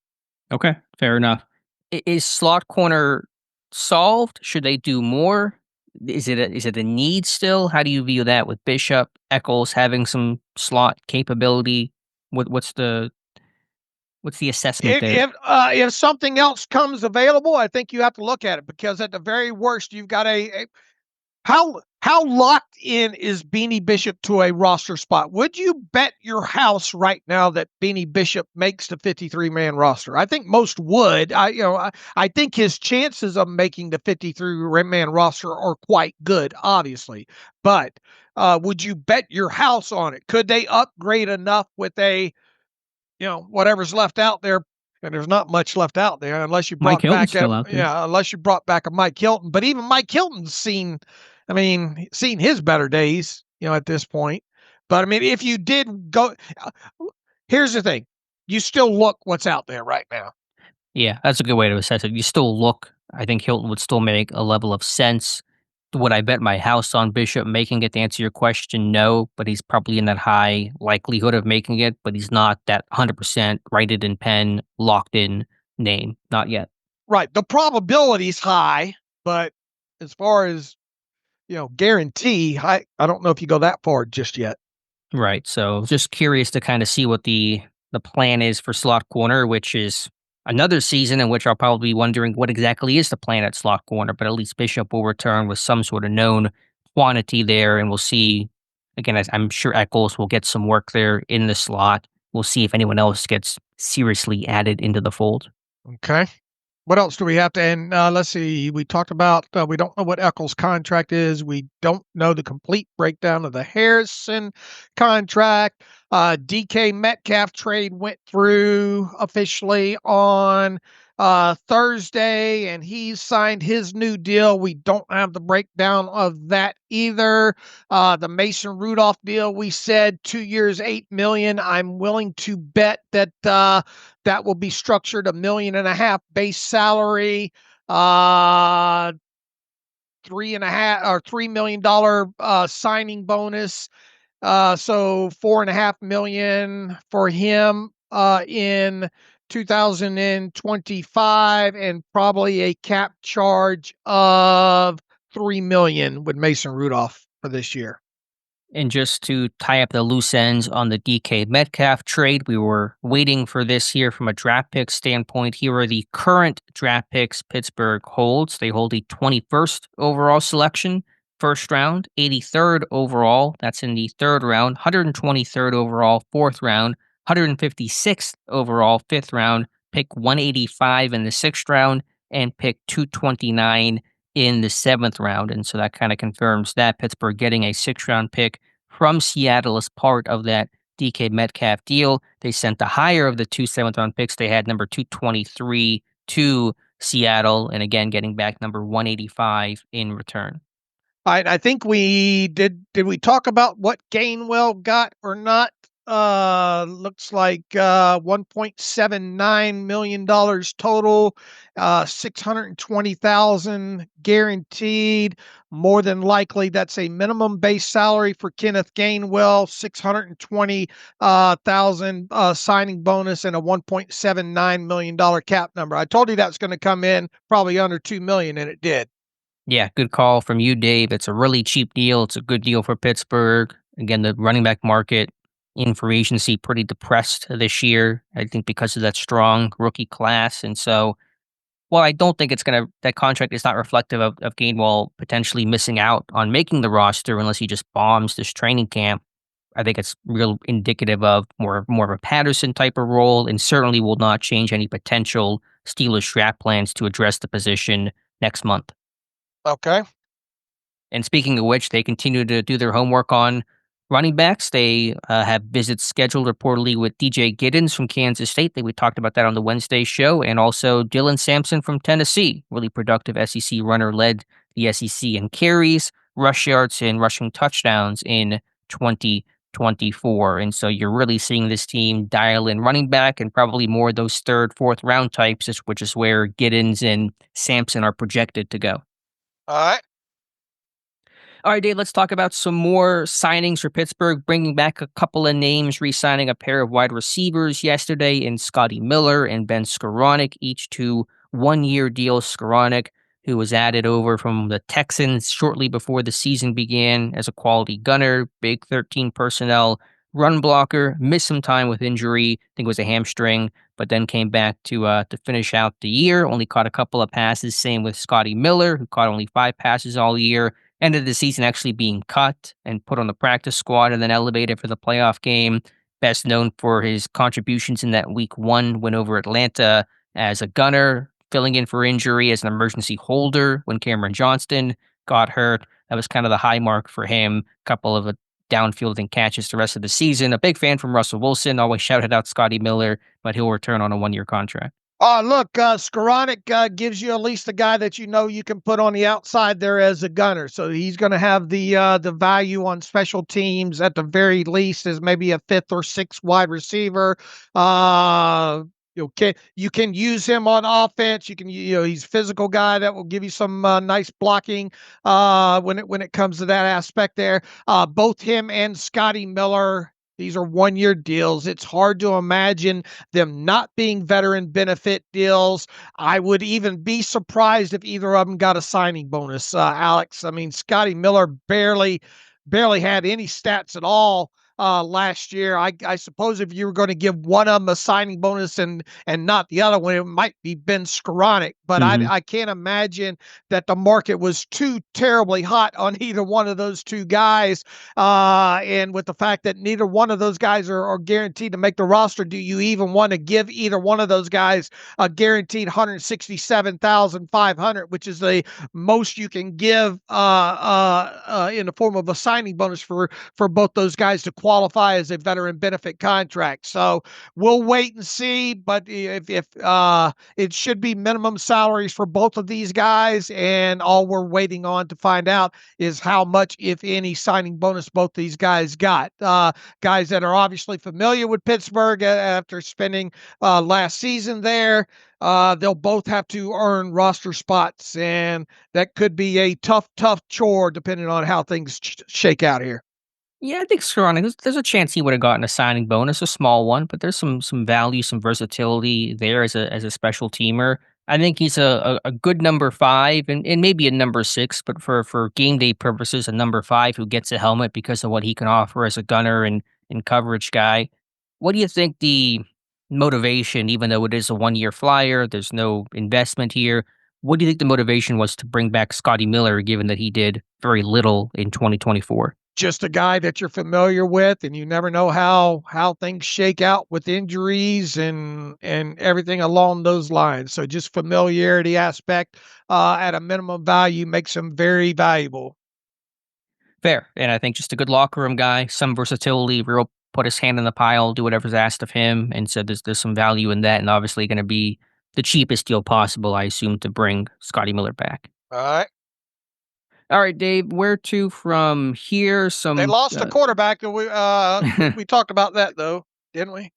Okay, fair enough. Is slot corner solved? Should they do more? Is it a need still? How do you view that with Bishop, Eccles having some slot capability? What's the assessment there? If something else comes available, I think you have to look at it, because at the very worst, you've got how locked in is Beanie Bishop to a roster spot? Would you bet your house right now that Beanie Bishop makes the 53-man roster? I think most would. I think his chances of making the 53-man roster are quite good, obviously. But would you bet your house on it? Could they upgrade enough with whatever's left out there? And there's not much left out there unless you brought unless you brought back a Mike Hilton. But even Mike Hilton's seen his better days, at this point. But I mean, if you did go, here's the thing: you still look what's out there right now. Yeah, that's a good way to assess it. You still look. I think Hilton would still make a level of sense. Would I bet my house on Bishop making it? To answer your question, no, but he's probably in that high likelihood of making it, but he's not that 100% write it in pen, locked in name. Not yet. Right. The probability's high, but as far as, guarantee, I don't know if you go that far just yet. Right. So just curious to kind of see what the plan is for slot corner, which is another season in which I'll probably be wondering what exactly is the plan at slot corner, but at least Bishop will return with some sort of known quantity there, and we'll see. Again, I'm sure Eccles will get some work there in the slot. We'll see if anyone else gets seriously added into the fold. Okay. What else do we have to and, let's see, we talked about, we don't know what Eccles' contract is. We don't know the complete breakdown of the Harrison contract. DK Metcalf trade went through officially on, Thursday, and he signed his new deal. We don't have the breakdown of that either. The Mason Rudolph deal, we said 2 years, $8 million. I'm willing to bet that, that will be structured $1.5 million base salary, 3.5 or $3 million signing bonus. So 4.5 million for him in 2025, and probably a cap charge of 3 million with Mason Rudolph for this year. And just to tie up the loose ends on the DK Metcalf trade, we were waiting for this here from a draft pick standpoint. Here are the current draft picks Pittsburgh holds. They hold a 21st overall selection, first round, 83rd overall, that's in the third round, 123rd overall, fourth round, 156th overall, fifth round, pick 185 in the sixth round, and pick 229 in the seventh round. And so that kind of confirms that Pittsburgh getting a sixth round pick from Seattle as part of that DK Metcalf deal. They sent the higher of the two seventh round picks. They had number 223 to Seattle, and again, getting back number 185 in return. I think we did. Did we talk about what Gainwell got or not? Looks like $1.79 million total, 620,000 guaranteed. More than likely, that's a minimum base salary for Kenneth Gainwell, 620,000 signing bonus, and a $1.79 million cap number. I told you that's going to come in probably under 2 million, and it did. Yeah, good call from you, Dave. It's a really cheap deal. It's a good deal for Pittsburgh. Again, the running back market in free agency pretty depressed this year, I think, because of that strong rookie class. And so, well, I don't think that contract is not reflective of Gainwell potentially missing out on making the roster unless he just bombs this training camp. I think it's real indicative of more of a Patterson type of role, and certainly will not change any potential Steelers draft plans to address the position next month. Okay. And speaking of which, they continue to do their homework on running backs. They have visits scheduled reportedly with DJ Giddens from Kansas State. We talked about that on the Wednesday show. And also Dylan Sampson from Tennessee. Really productive SEC runner, led the SEC in carries, rush yards, and rushing touchdowns in 2024. And so you're really seeing this team dial in running back and probably more of those third, fourth round types, which is where Giddens and Sampson are projected to go. All right. All right, Dave, let's talk about some more signings for Pittsburgh, bringing back a couple of names, re-signing a pair of wide receivers yesterday in Scotty Miller and Ben Skowronek, each to one-year deals. Skowronek, who was added over from the Texans shortly before the season began as a quality gunner, big 13 personnel run blocker, missed some time with injury, I think it was a hamstring, but then came back to finish out the year, only caught a couple of passes. Same with Scotty Miller, who caught only 5 passes all year. Ended the season actually being cut and put on the practice squad and then elevated for the playoff game. Best known for his contributions in that week 1 win over Atlanta as a gunner, filling in for injury as an emergency holder when Cameron Johnston got hurt. That was kind of the high mark for him. A couple of downfielding catches the rest of the season. A big fan from Russell Wilson, always shouted out Scotty Miller, but he'll return on a 1-year contract. Look, Skowronek gives you at least a guy that you know you can put on the outside there as a gunner. So he's going to have the value on special teams at the very least as maybe a 5th or 6th wide receiver. You can use him on offense. He's a physical guy that will give you some nice blocking when it comes to that aspect there. Both him and Scotty Miller, these are 1-year deals. It's hard to imagine them not being veteran benefit deals. I would even be surprised if either of them got a signing bonus, Alex. I mean, Scotty Miller barely had any stats at all last year. I suppose if you were going to give one of them a signing bonus and not the other one, it might be Ben Skowronek. But I can't imagine that the market was too terribly hot on either one of those two guys. And with the fact that neither one of those guys are guaranteed to make the roster, do you even want to give either one of those guys a guaranteed 167,500, which is the most you can give in the form of a signing bonus for both those guys to qualify as a veteran benefit contract. So we'll wait and see, but if it should be minimum salaries for both of these guys, and all we're waiting on to find out is how much, if any, signing bonus both these guys got. Guys that are obviously familiar with Pittsburgh after spending last season there, they'll both have to earn roster spots, and that could be a tough chore depending on how things shake out here. Yeah, I think Skowronek, there's a chance he would have gotten a signing bonus, a small one, but there's some value, some versatility there as a special teamer. I think he's a good number 5 and maybe a number 6, but for game day purposes, a number 5 who gets a helmet because of what he can offer as a gunner and coverage guy. What do you think the motivation, even though it is a 1-year flyer, there's no investment here. What do you think the motivation was to bring back Scotty Miller, given that he did very little in 2024? Just a guy that you're familiar with, and you never know how things shake out with injuries and everything along those lines. So just familiarity aspect at a minimum value makes him very valuable. Fair. And I think just a good locker room guy, some versatility, real put his hand in the pile, do whatever's asked of him. And so there's some value in that, and obviously going to be the cheapest deal possible, I assume, to bring Scotty Miller back. All right. All right, Dave, where to from here? They lost a quarterback, and we talked about that though, didn't we?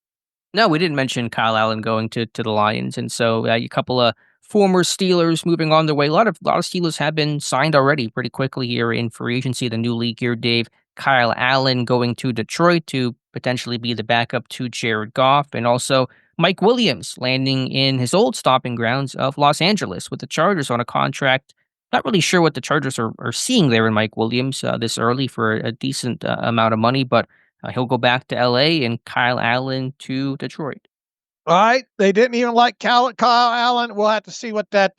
No, we didn't mention Kyle Allen going to the Lions, and so a couple of former Steelers moving on their way. A lot of Steelers have been signed already pretty quickly here in free agency, the new league year. Dave, Kyle Allen going to Detroit to potentially be the backup to Jared Goff, and also Mike Williams landing in his old stomping grounds of Los Angeles with the Chargers on a contract. Not really sure what the Chargers are seeing there in Mike Williams this early for a decent amount of money, but he'll go back to LA and Kyle Allen to Detroit. All right. They didn't even like Kyle Allen. We'll have to see what that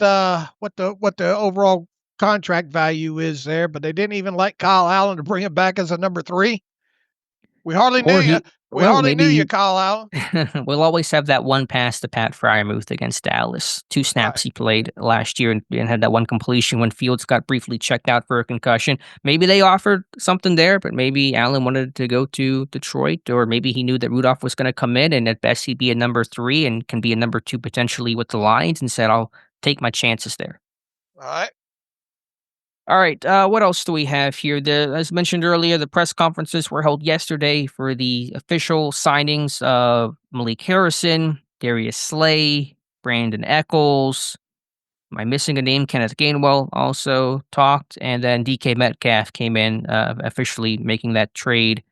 what the overall contract value is there, but they didn't even like Kyle Allen to bring him back as a number 3. We hardly knew you. We hardly knew you, Kyle Allen. We'll always have that one pass to Pat Fryermuth against Dallas. 2 snaps he played last year and had that one completion when Fields got briefly checked out for a concussion. Maybe they offered something there, but maybe Allen wanted to go to Detroit, or maybe he knew that Rudolph was going to come in and at best he'd be a number 3 and can be a number 2 potentially with the Lions, and said, I'll take my chances there. All right. All right, what else do we have here? As mentioned earlier, the press conferences were held yesterday for the official signings of Malik Harrison, Darius Slay, Brandon Eccles. Am I missing a name? Kenneth Gainwell also talked, and then DK Metcalf came in, officially making that trade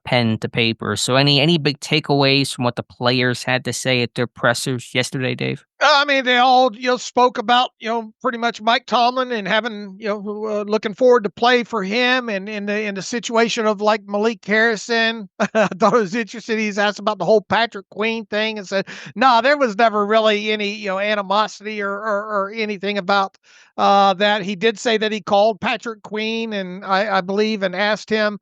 pen to paper. So any big takeaways from what the players had to say at their pressers yesterday, Dave? I mean, they all spoke about pretty much Mike Tomlin and having looking forward to play for him, and in the situation of like Malik Harrison. I thought it was interesting. He's asked about the whole Patrick Queen thing and said, "No, there was never really any animosity or anything about that." He did say that he called Patrick Queen, and I believe, and asked him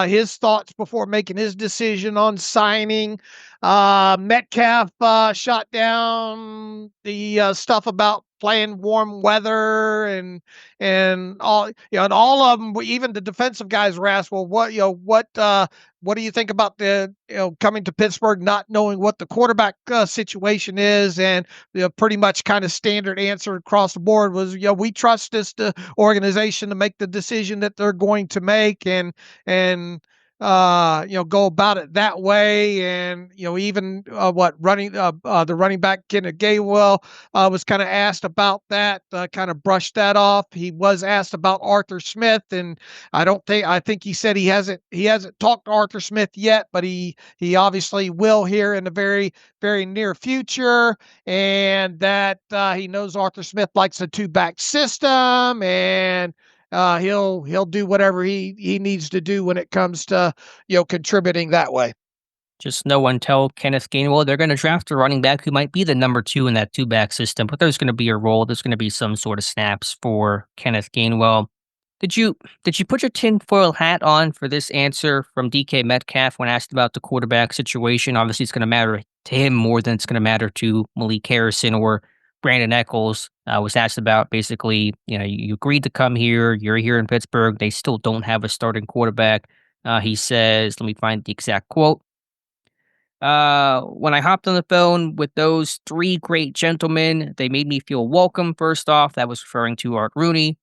his thoughts before making his decision on signing. Metcalf shot down the stuff about playing warm weather and all, and all of them, even the defensive guys were asked, well, what do you think about the coming to Pittsburgh, not knowing what the quarterback situation is? And pretty much kind of standard answer across the board was, we trust this organization to make the decision that they're going to make, and go about it that way. And even the running back Kenneth Gainwell was kind of asked about that, kind of brushed that off. He was asked about Arthur Smith, and I think he said he hasn't talked to Arthur Smith yet, but he obviously will here in the very, very near future, and that he knows Arthur Smith likes a 2-back system, and He'll do whatever he needs to do when it comes to contributing that way. Just no one tell Kenneth Gainwell they're going to draft a running back who might be the number 2 in that two-back system, but there's going to be a role. There's going to be some sort of snaps for Kenneth Gainwell. Did you put your tinfoil hat on for this answer from DK Metcalf when asked about the quarterback situation? Obviously, it's going to matter to him more than it's going to matter to Malik Harrison or Brandon Eccles. Was asked about basically, you agreed to come here. You're here in Pittsburgh. They still don't have a starting quarterback. He says, let me find the exact quote. When I hopped on the phone with those 3 great gentlemen, they made me feel welcome. First off, that was referring to Art Rooney,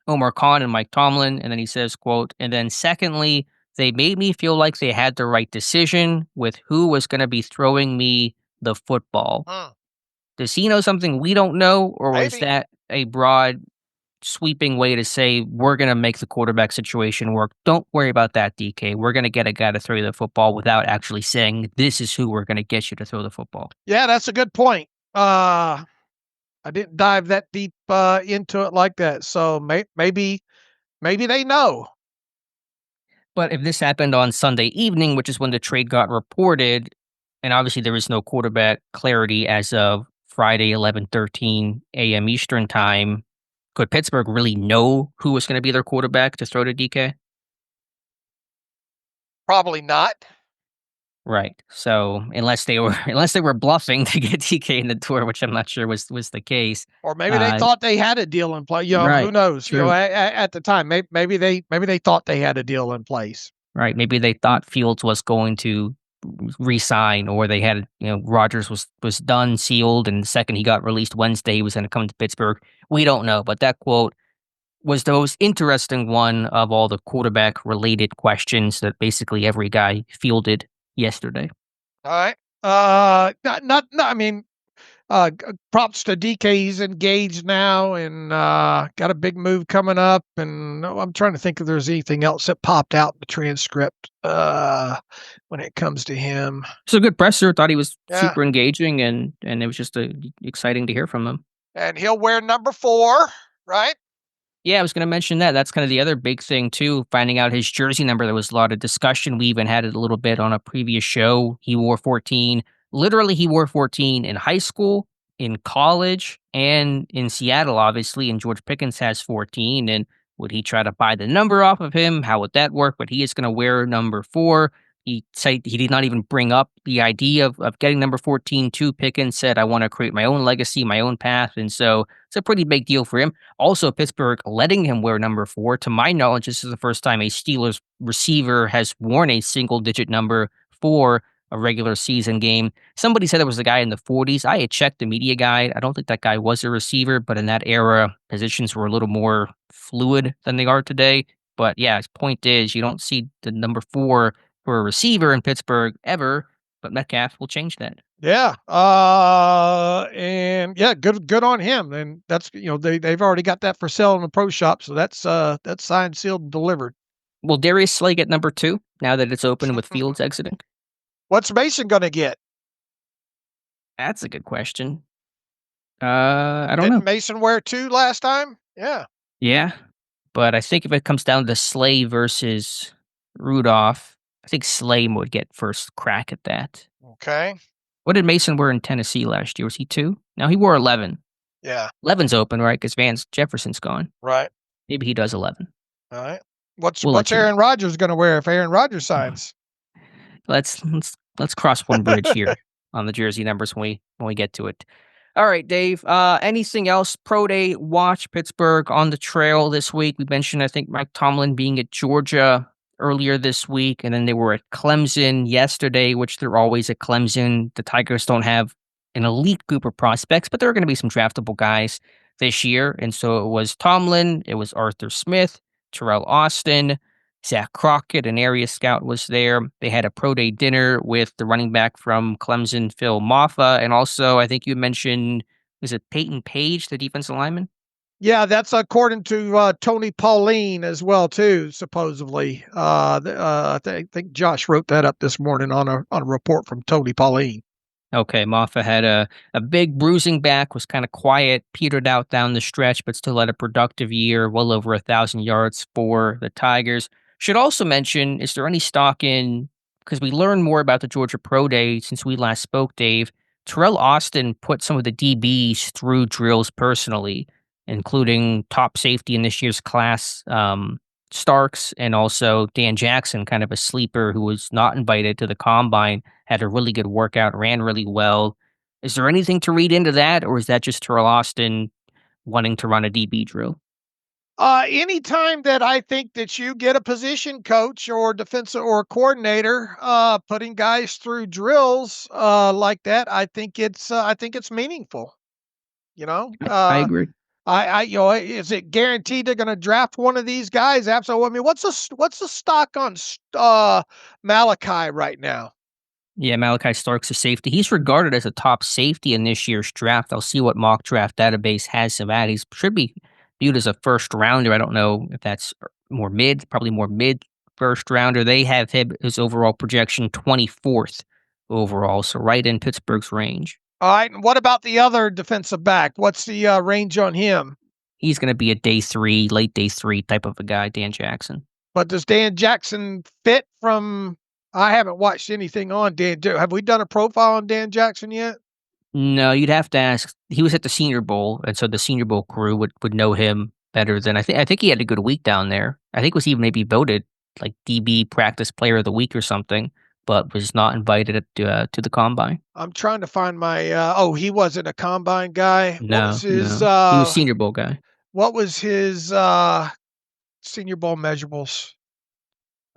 Omar Khan, and Mike Tomlin. And then he says, quote, and then secondly, they made me feel like they had the right decision with who was going to be throwing me the football. Does he know something we don't know, or was Maybe. that a broad sweeping way to say we're going to make the quarterback situation work? Don't worry about that, DK. We're going to get a guy to throw you the football without actually saying this is who we're going to get you to throw the football. Yeah, that's a good point. I didn't dive that deep into it like that, so maybe they know. But if this happened on Sunday evening, which is when the trade got reported, and obviously there is no quarterback clarity as of Friday, 11:13 a.m. Eastern time, could Pittsburgh really know who was going to be their quarterback to throw to DK? Probably not. Right. So unless they were bluffing to get DK in the door, which I'm not sure was the case. Or maybe they thought they had a deal in place. Right, Who knows? true. At the time, maybe they thought they had a deal in place. Right. Maybe they thought Fields was going to re-sign, or they had, Rodgers was done, sealed, and the second he got released Wednesday, he was going to come to Pittsburgh. We don't know, but that quote was the most interesting one of all the quarterback related questions that basically every guy fielded yesterday. All right. Not. I mean, props to DK. He's engaged now and got a big move coming up. And I'm trying to think if there's anything else that popped out in the transcript when it comes to him. It's a good presser. Thought he was Yeah. super engaging, and it was just exciting to hear from him. And he'll wear number 4, right? Yeah, I was going to mention that. That's kind of the other big thing, too, finding out his jersey number. There was a lot of discussion. We even had it a little bit on a previous show. He wore 14. Literally, he wore 14 in high school, in college, and in Seattle, obviously. And George Pickens has 14. And would he try to buy the number off of him? How would that work? But he is going to wear number 4. He said he did not even bring up the idea of getting number 14 to Pickens, said, I want to create my own legacy, my own path. And so it's a pretty big deal for him. Also, Pittsburgh letting him wear number 4. To my knowledge, this is the first time a Steelers receiver has worn a single-digit number for a regular season game. Somebody said there was a guy in the 40s. I had checked the media guide. I don't think that guy was a receiver, but in that era, positions were a little more fluid than they are today. But yeah, his point is you don't see the number 4 for a receiver in Pittsburgh ever, but Metcalf will change that. Yeah. And yeah, good on him. And that's, they've already got that for sale in the pro shop. So that's signed, sealed, and delivered. Will Darius Slay get number 2 now that it's open with Fields exiting? What's Mason going to get? That's a good question. I don't know. Didn't Mason wear 2 last time? Yeah. Yeah. But I think if it comes down to Slay versus Rudolph, I think Slay would get first crack at that. Okay. What did Mason wear in Tennessee last year? Was he 2? No, he wore 11. Yeah. 11's open, right? Because Vance Jefferson's gone. Right. Maybe he does 11. All right. What's We'll let you know. Aaron Rodgers going to wear if Aaron Rodgers signs? Let's cross one bridge here on the jersey numbers when we get to it. All right, Dave. Anything else? Pro Day watch Pittsburgh on the trail this week. We mentioned, I think, Mike Tomlin being at Georgia earlier this week, and then they were at Clemson yesterday, which they're always at Clemson. The Tigers don't have an elite group of prospects, but there are going to be some draftable guys this year. And so it was Tomlin, it was Arthur Smith, Terrell Austin, Zach Crockett, an area scout, was there. They had a pro day dinner with the running back from Clemson, Phil Maffa, and also, I think you mentioned, was it Peyton Page, the defensive lineman? Yeah, that's according to Tony Pauline as well, too, supposedly. I think Josh wrote that up this morning on a report from Tony Pauline. Okay, Moffa had a big bruising back, was kind of quiet, petered out down the stretch, but still had a productive year, well over 1,000 yards for the Tigers. Should also mention, is there any stock in, because we learned more about the Georgia Pro Day since we last spoke, Dave. Terrell Austin put some of the DBs through drills personally, including top safety in this year's class, Starks, and also Dan Jackson, kind of a sleeper who was not invited to the combine, had a really good workout, ran really well. Is there anything to read into that, or is that just Terrell Austin wanting to run a DB drill? Anytime that I think that you get a position coach or defensive or coordinator, putting guys through drills, like that, I think it's meaningful. You know, I agree. is it guaranteed they're going to draft one of these guys? Absolutely. I mean, what's the stock on Malachi right now? Yeah, Malachi Stark's a safety. He's regarded as a top safety in this year's draft. I'll see what mock draft database has him at. He should be viewed as a first rounder. I don't know if that's more mid, probably more mid first rounder. They have him his overall projection 24th overall, so right in Pittsburgh's range. All right. And what about the other defensive back? What's the range on him? He's going to be a day three, late day three type of a guy, Dan Jackson. But does Dan Jackson fit from? I haven't watched anything on Dan. Have we done a profile on Dan Jackson yet? No, you'd have to ask. He was at the Senior Bowl, and so the Senior Bowl crew would know him better than I think he had a good week down there. I think was even maybe voted like DB Practice Player of the Week or something, but was not invited to the combine. I'm trying to find my. Oh, he wasn't a combine guy. What No, was his? no, he was Senior Bowl guy. What was his Senior Bowl measurables?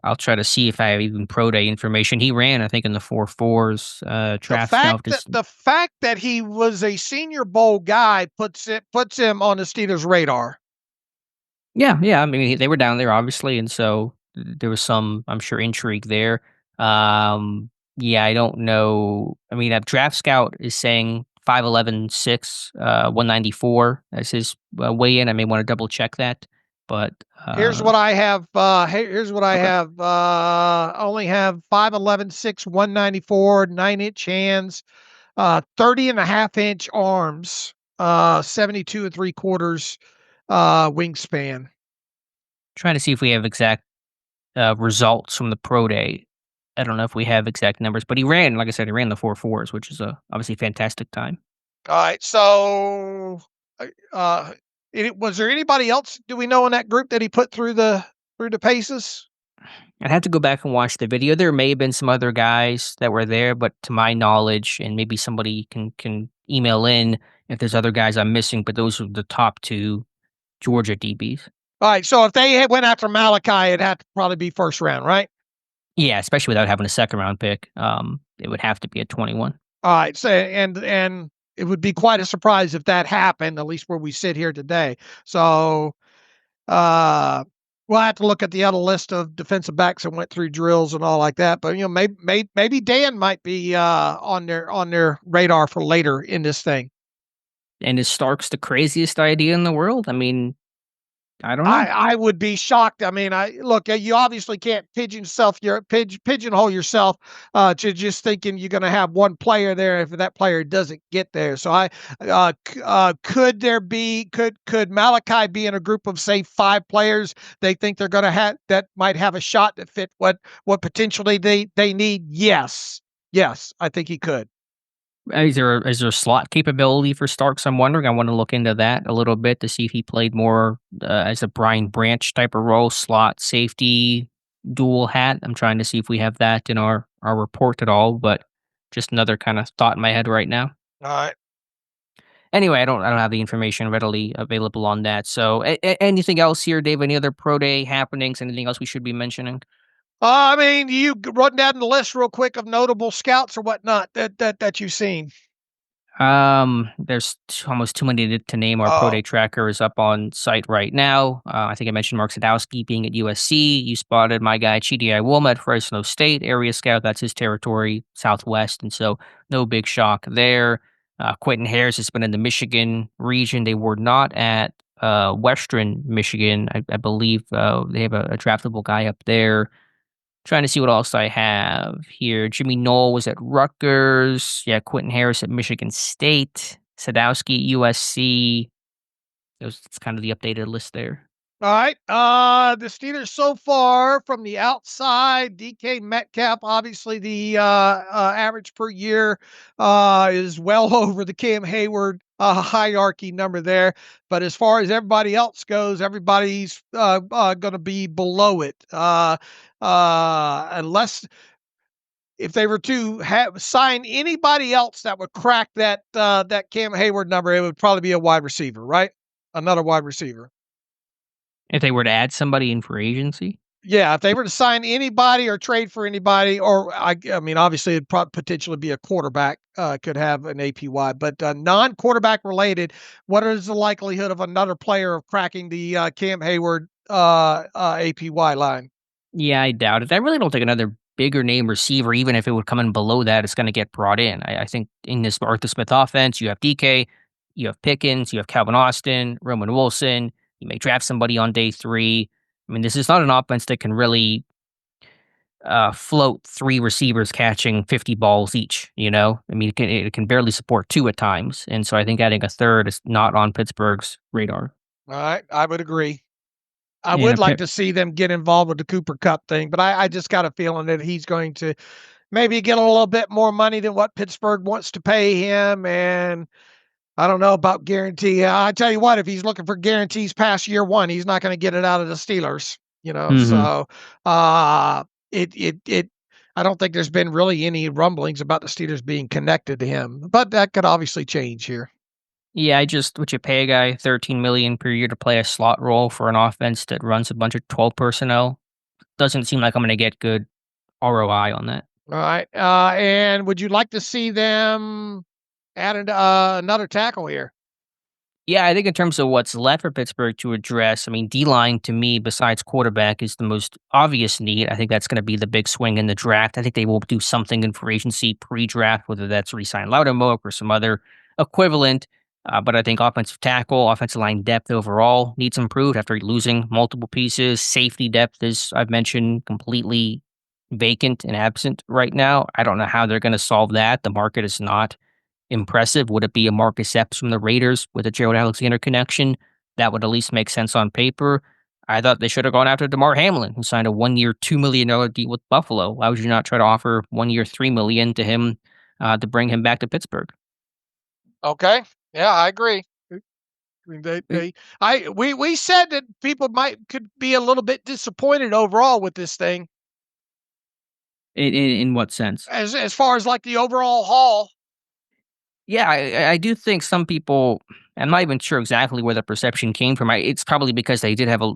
I'll try to see if I have even pro day information. He ran, I think, in the 4.4s. Draft scout is The fact that he was a Senior Bowl guy puts him on the Steelers' radar. yeah, yeah. I mean, they were down there obviously, and so there was some, I'm sure, intrigue there. Yeah, I don't know. I mean, Draft Scout is saying 5'11", 6, 194 as his weigh in. I may want to double check that, but Here's what I have. Here's what I okay. have. Only have 5'11", 6, 194, 9-inch hands, 30 and a half inch arms, 72 and 3/4 wingspan. Trying to see if we have exact results from the pro day. I don't know if we have exact numbers, but he ran, like I said, he ran the 4.4s, which is a obviously fantastic time. All right. So, uh, was there anybody else? Do we know in that group that he put through the paces? I'd have to go back and watch the video. There may have been some other guys that were there, but to my knowledge, and maybe somebody can email in if there's other guys I'm missing, but those are the top two Georgia DBs. All right. So if they went after Malachi, it'd have to probably be first round, right? Yeah, especially without having a second round pick. It would have to be at 21. All right. So and it would be quite a surprise if that happened, at least where we sit here today. So we'll have to look at the other list of defensive backs that went through drills and all like that. But maybe Dan might be on their radar for later in this thing. And is Starks the craziest idea in the world? I mean, I don't know. I would be shocked. I mean, you obviously can't pigeonhole yourself to just thinking you're going to have one player there if that player doesn't get there. So could Malachi be in a group of say 5 players they think they're going to have that might have a shot that fit what potentially they need? Yes, I think he could. Is there a slot capability for Starks? I'm wondering. I want to look into that a little bit to see if he played more as a Brian Branch type of role, slot safety, dual hat. I'm trying to see if we have that in our report at all. But just another kind of thought in my head right now. All right. Anyway, I don't have the information readily available on that. So, anything else here, Dave? Any other pro day happenings? Anything else we should be mentioning? I mean, you run down the list real quick of notable scouts or whatnot that you've seen. There's almost too many to name. Our pro Oh, day tracker is up on site right now. I think I mentioned Mark Sadowski being at USC. You spotted my guy Chidi Iwoma at Fresno State, area scout. That's his territory, Southwest, and so no big shock there. Quentin Harris has been in the Michigan region. They were not at Western Michigan. I believe they have a draftable guy up there. Trying to see what else I have here. Jimmy Knoll was at Rutgers. Yeah, Quentin Harris at Michigan State. Sadowski at USC. That's kind of the updated list there. All right. The Steelers so far from the outside, DK Metcalf, obviously the average per year is well over the Cam Hayward hierarchy number there. But as far as everybody else goes, everybody's going to be below it. Unless if they were to sign anybody else that would crack that Cam Hayward number, it would probably be a wide receiver, right? Another wide receiver. If they were to add somebody in for agency? Yeah, if they were to sign anybody or trade for anybody, or I mean, obviously it'd potentially be a quarterback could have an APY, but non-quarterback related, what is the likelihood of another player of cracking the Cam Hayward APY line? Yeah, I doubt it. I really don't think another bigger name receiver, even if it would come in below that, is going to get brought in. I think in this Arthur Smith offense, you have DK, you have Pickens, you have Calvin Austin, Roman Wilson. You may draft somebody on day 3. I mean, this is not an offense that can really float 3 receivers catching 50 balls each, you know? I mean, it can barely support 2 at times. And so I think adding a third is not on Pittsburgh's radar. All right, I would agree. I And would like to see them get involved with the Cooper Cup thing, but I just got a feeling that he's going to maybe get a little bit more money than what Pittsburgh wants to pay him. And I don't know about guarantee. I tell you what, if he's looking for guarantees past year 1, he's not going to get it out of the Steelers, you know? So, I don't think there's been really any rumblings about the Steelers being connected to him, but that could obviously change here. Yeah, would you pay a guy $13 million per year to play a slot role for an offense that runs a bunch of 12 personnel? Doesn't seem like I'm going to get good ROI on that. All right. And would you like to see them add another tackle here? Yeah, I think in terms of what's left for Pittsburgh to address, I mean, D-line to me, besides quarterback, is the most obvious need. I think that's going to be the big swing in the draft. I think they will do something in free agency pre-draft, whether that's re-sign Loudermilk or some other equivalent. But I think offensive tackle, offensive line depth overall needs improved after losing multiple pieces. Safety depth, as I've mentioned, completely vacant and absent right now. I don't know how they're going to solve that. The market is not impressive. Would it be a Marcus Epps from the Raiders with a Gerald Alexander connection? That would at least make sense on paper. I thought they should have gone after DeMar Hamlin, who signed a 1-year, $2 million deal with Buffalo. Why would you not try to offer 1 year, $3 million to him to bring him back to Pittsburgh? Okay. Yeah, I agree. I mean, we said that people could be a little bit disappointed overall with this thing. In what sense? As far as like the overall haul. Yeah, I do think some people. I'm not even sure exactly where the perception came from. It's probably because they do have a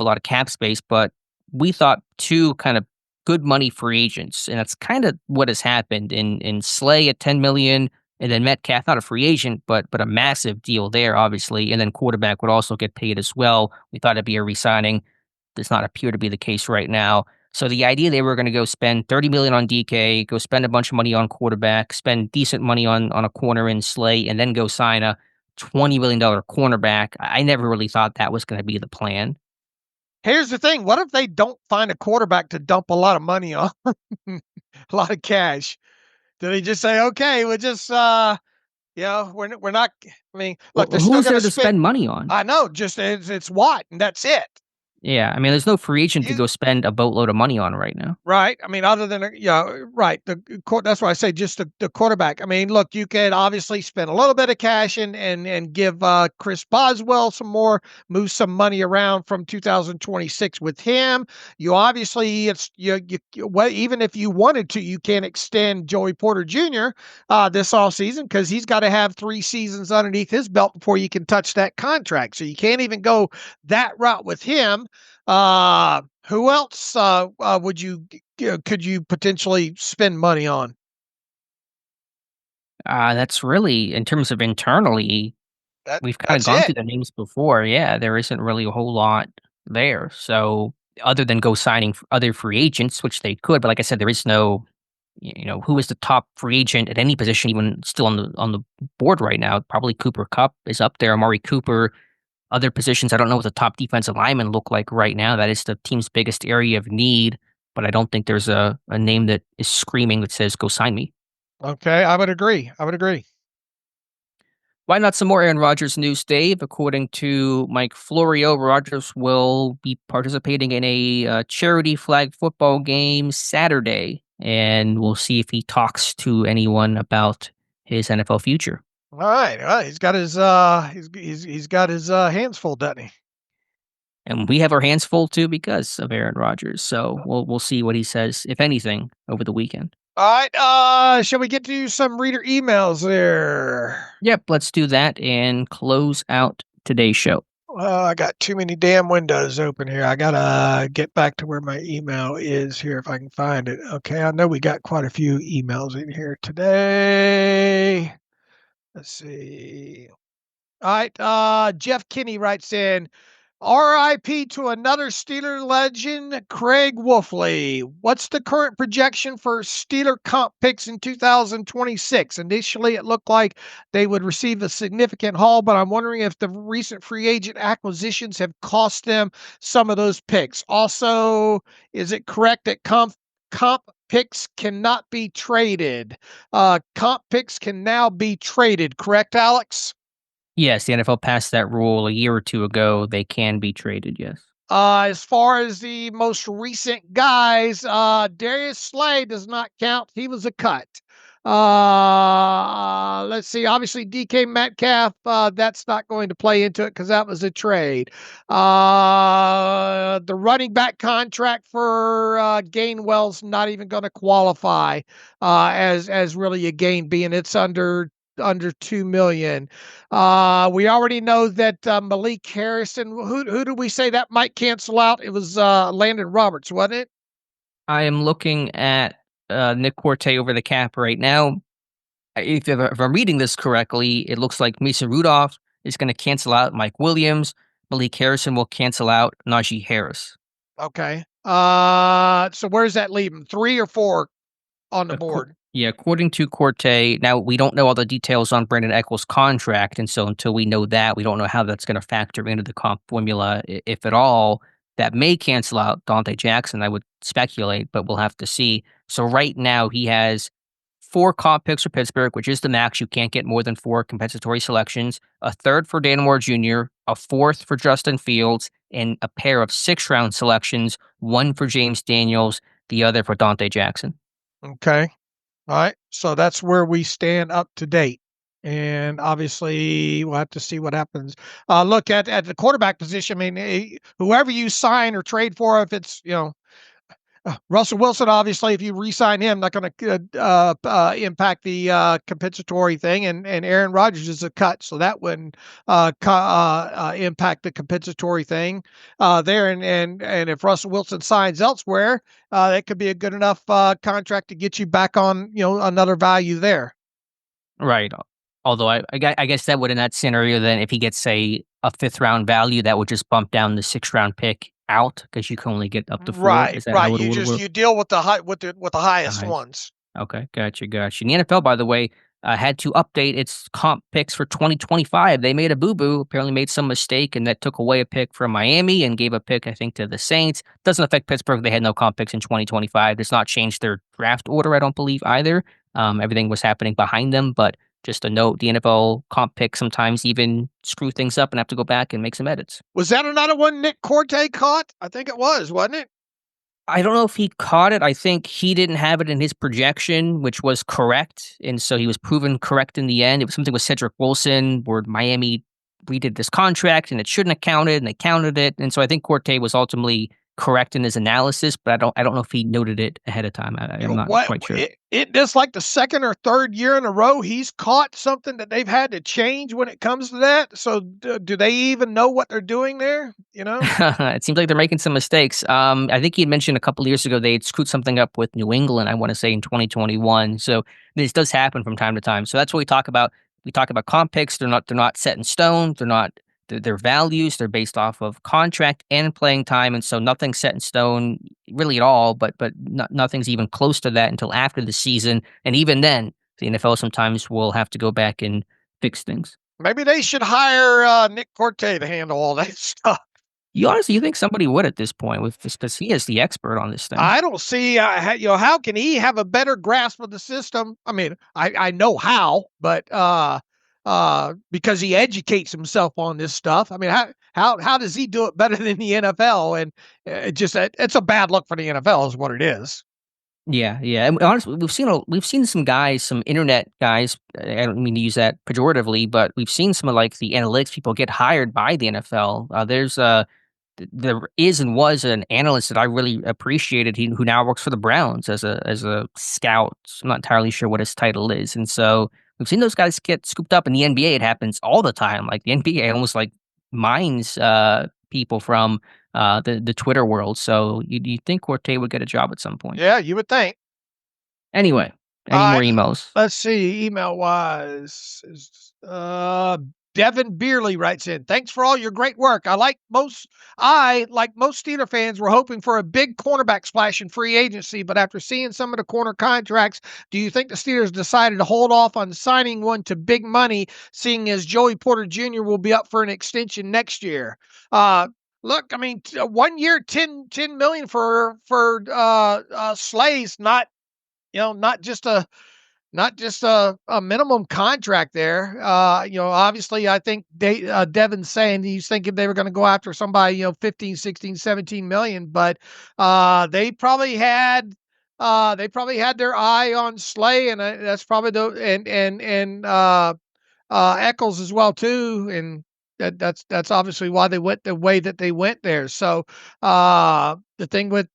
lot of cap space, but we thought 2 kind of good money free agents, and that's kind of what has happened in Slay at $10 million, and then Metcalf, not a free agent, but a massive deal there, obviously, and then quarterback would also get paid as well. We thought it'd be a re-signing. Does not appear to be the case right now. So the idea they were going to go spend $30 million on DK, go spend a bunch of money on quarterback, spend decent money on a corner in Slay, and then go sign a $20 million cornerback. I never really thought that was going to be the plan. Here's the thing. What if they don't find a quarterback to dump a lot of money on? A lot of cash. Do they just say, okay, we're just, we're not, I mean, look, they're still Who's going there to spend money on? I know, just it's Watt, and that's it. Yeah, I mean, there's no free agent to go spend a boatload of money on right now. Right. I mean, other than right. That's why I say just the quarterback. I mean, look, you can obviously spend a little bit of cash and give Chris Boswell some more, move some money around from 2026 with him. You obviously even if you wanted to, you can't extend Joey Porter Jr. This offseason because he's got to have 3 seasons underneath his belt before you can touch that contract. So you can't even go that route with him. Who else could you potentially spend money on? That's really, in terms of internally, we've kind of gone through the names before. Yeah, there isn't really a whole lot there. So other than go signing other free agents, which they could, but like I said, there is no, who is the top free agent at any position, even still on the board right now? Probably Cooper Kupp is up there. Amari Cooper. Other positions, I don't know what the top defensive linemen look like right now. That is the team's biggest area of need. but I don't think there's a name that is screaming that says, go sign me. Okay, I would agree. Why not some more Aaron Rodgers news, Dave? According to Mike Florio, Rodgers will be participating in a charity flag football game Saturday, and we'll see if he talks to anyone about his NFL future. All right, he's got his he's got his hands full, doesn't he? And we have our hands full too because of Aaron Rodgers. So we'll see what he says, if anything, over the weekend. All right, shall we get to some reader emails there? Yep, let's do that and close out today's show. I got too many damn windows open here. I gotta get back to where my email is here if I can find it. Okay, I know we got quite a few emails in here today. Let's see. All right, Jeff Kinney writes in, RIP to another Steeler legend, Craig Wolfley. What's the current projection for Steeler comp picks in 2026? Initially, it looked like they would receive a significant haul, but I'm wondering if the recent free agent acquisitions have cost them some of those picks. Also, is it correct that comp picks cannot be traded? Comp picks can now be traded, correct, Alex? Yes, the NFL passed that rule a year or two ago. They can be traded, yes. As far as the most recent guys, Darius Slay does not count. He was a cut. Let's see. Obviously, DK Metcalf, that's not going to play into it because that was a trade. The running back contract for Gainwell's not even going to qualify as really a gain, being it's under $2 million. We already know that Malik Harrison, who did we say that might cancel out? It was Landon Roberts, wasn't it? I am looking at Nick Corte over the cap right now. If I'm reading this correctly, it looks like Mason Rudolph is going to cancel out Mike Williams. Malik Harrison will cancel out Najee Harris. Okay. So where does that leave him? 3 or 4 on the board? Yeah, according to Corte, now we don't know all the details on Brandon Echols' contract, and so until we know that, we don't know how that's going to factor into the comp formula, if at all. That may cancel out Dante Jackson, I would speculate, but we'll have to see. So right now, he has 4 comp picks for Pittsburgh, which is the max. You can't get more than 4 compensatory selections, a third for Dan Moore Jr., a fourth for Justin Fields, and a pair of 6th-round selections, one for James Daniels, the other for Dante Jackson. Okay. All right. So that's where we stand up to date. And obviously, we'll have to see what happens. Look at the quarterback position. I mean, whoever you sign or trade for, if it's, Russell Wilson, obviously, if you re-sign him, not going to impact the compensatory thing. And Aaron Rodgers is a cut, so that wouldn't impact the compensatory thing there. And if Russell Wilson signs elsewhere, that could be a good enough contract to get you back on, another value there. Right. Although I guess that would, in that scenario, then if he gets, say, a 5th-round value, that would just bump down the 6th-round pick out because you can only get up to 4. Right, Is that right. how it would work? You deal with the highest ones. Okay, gotcha. And the NFL, by the way, had to update its comp picks for 2025. They made a boo-boo, apparently made some mistake, and that took away a pick from Miami and gave a pick, I think, to the Saints. Doesn't affect Pittsburgh. They had no comp picks in 2025. Does not change their draft order, I don't believe, either. Everything was happening behind them, but just a note, the NFL comp picks sometimes even screw things up and have to go back and make some edits. Was that another one Nick Corte caught? I think it was, wasn't it? I don't know if he caught it. I think he didn't have it in his projection, which was correct. And so he was proven correct in the end. It was something with Cedric Wilson where Miami redid this contract and it shouldn't have counted and they counted it. And so I think Corte was ultimately correct in his analysis, but I don't know if he noted it ahead of time. I'm not quite sure. It's like the 2nd or 3rd year in a row he's caught something that they've had to change when it comes to that. So do they even know what they're doing there? It seems like they're making some mistakes. I think he had mentioned a couple of years ago they had screwed something up with New England, I want to say in 2021. So this does happen from time to time. So that's what we talk about. We talk about comp picks. They're not set in stone. Their values, they're based off of contract and playing time, and so nothing's set in stone really at all, but nothing's even close to that until after the season, and even then, the NFL sometimes will have to go back and fix things. Maybe they should hire Nick Corte to handle all that stuff. You think somebody would at this point with this because he is the expert on this thing. I don't see, how can he have a better grasp of the system? I mean, I know how, but because he educates himself on this stuff. I mean, how does he do it better than the NFL? And it's a bad look for the NFL, is what it is. Yeah, yeah. And honestly, we've seen some guys, some internet guys. I don't mean to use that pejoratively, but we've seen some of like the analytics people get hired by the NFL. There is and was an analyst that I really appreciated. Who now works for the Browns as a scout. I'm not entirely sure what his title is, and so we've seen those guys get scooped up in the NBA. It happens all the time. Like the NBA almost like mines people from the Twitter world. So you think Corte would get a job at some point? Yeah, you would think. Anyway, any Uh, more emails? let's see, email wise, Devin Beerley writes in, thanks for all your great work. I, like most Steeler fans, were hoping for a big cornerback splash in free agency, but after seeing some of the corner contracts, do you think the Steelers decided to hold off on signing one to big money, seeing as Joey Porter Jr. will be up for an extension next year? Look, I mean, 1 year, 10 million for Slay's not, not just a minimum contract there. Obviously, I think Devin's saying he's thinking they were going to go after somebody, 15, 16, 17 million, but they probably had their eye on Slay, and that's probably Eccles as well too, and that's obviously why they went the way that they went there. So the thing with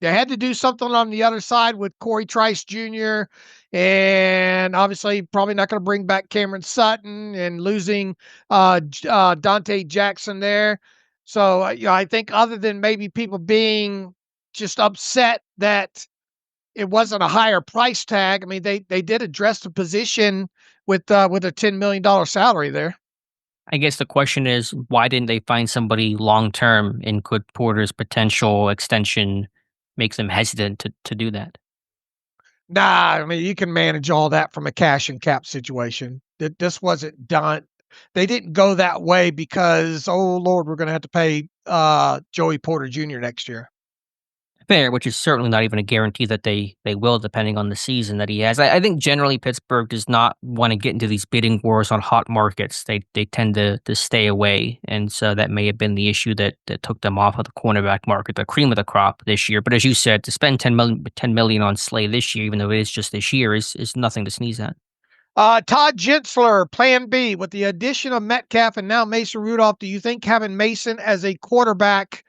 they had to do something on the other side with Corey Trice Jr. And obviously probably not going to bring back Cameron Sutton and losing Dante Jackson there. So I think other than maybe people being just upset that it wasn't a higher price tag, I mean they did address the position with a $10 million salary there. I guess the question is, why didn't they find somebody long term? And could Porter's potential extension make them hesitant to do that? Nah, I mean, you can manage all that from a cash and cap situation. This wasn't done. They didn't go that way because, oh Lord, we're going to have to pay Joey Porter Jr. next year. Fair, which is certainly not even a guarantee that they will, depending on the season that he has. I think generally Pittsburgh does not want to get into these bidding wars on hot markets. They tend to stay away, and so that may have been the issue that took them off of the cornerback market, the cream of the crop this year. But as you said, to spend 10 million on Slay this year, even though it is just this year, is nothing to sneeze at. Todd Gensler, Plan B, with the addition of Metcalf and now Mason Rudolph, do you think having Mason as a quarterback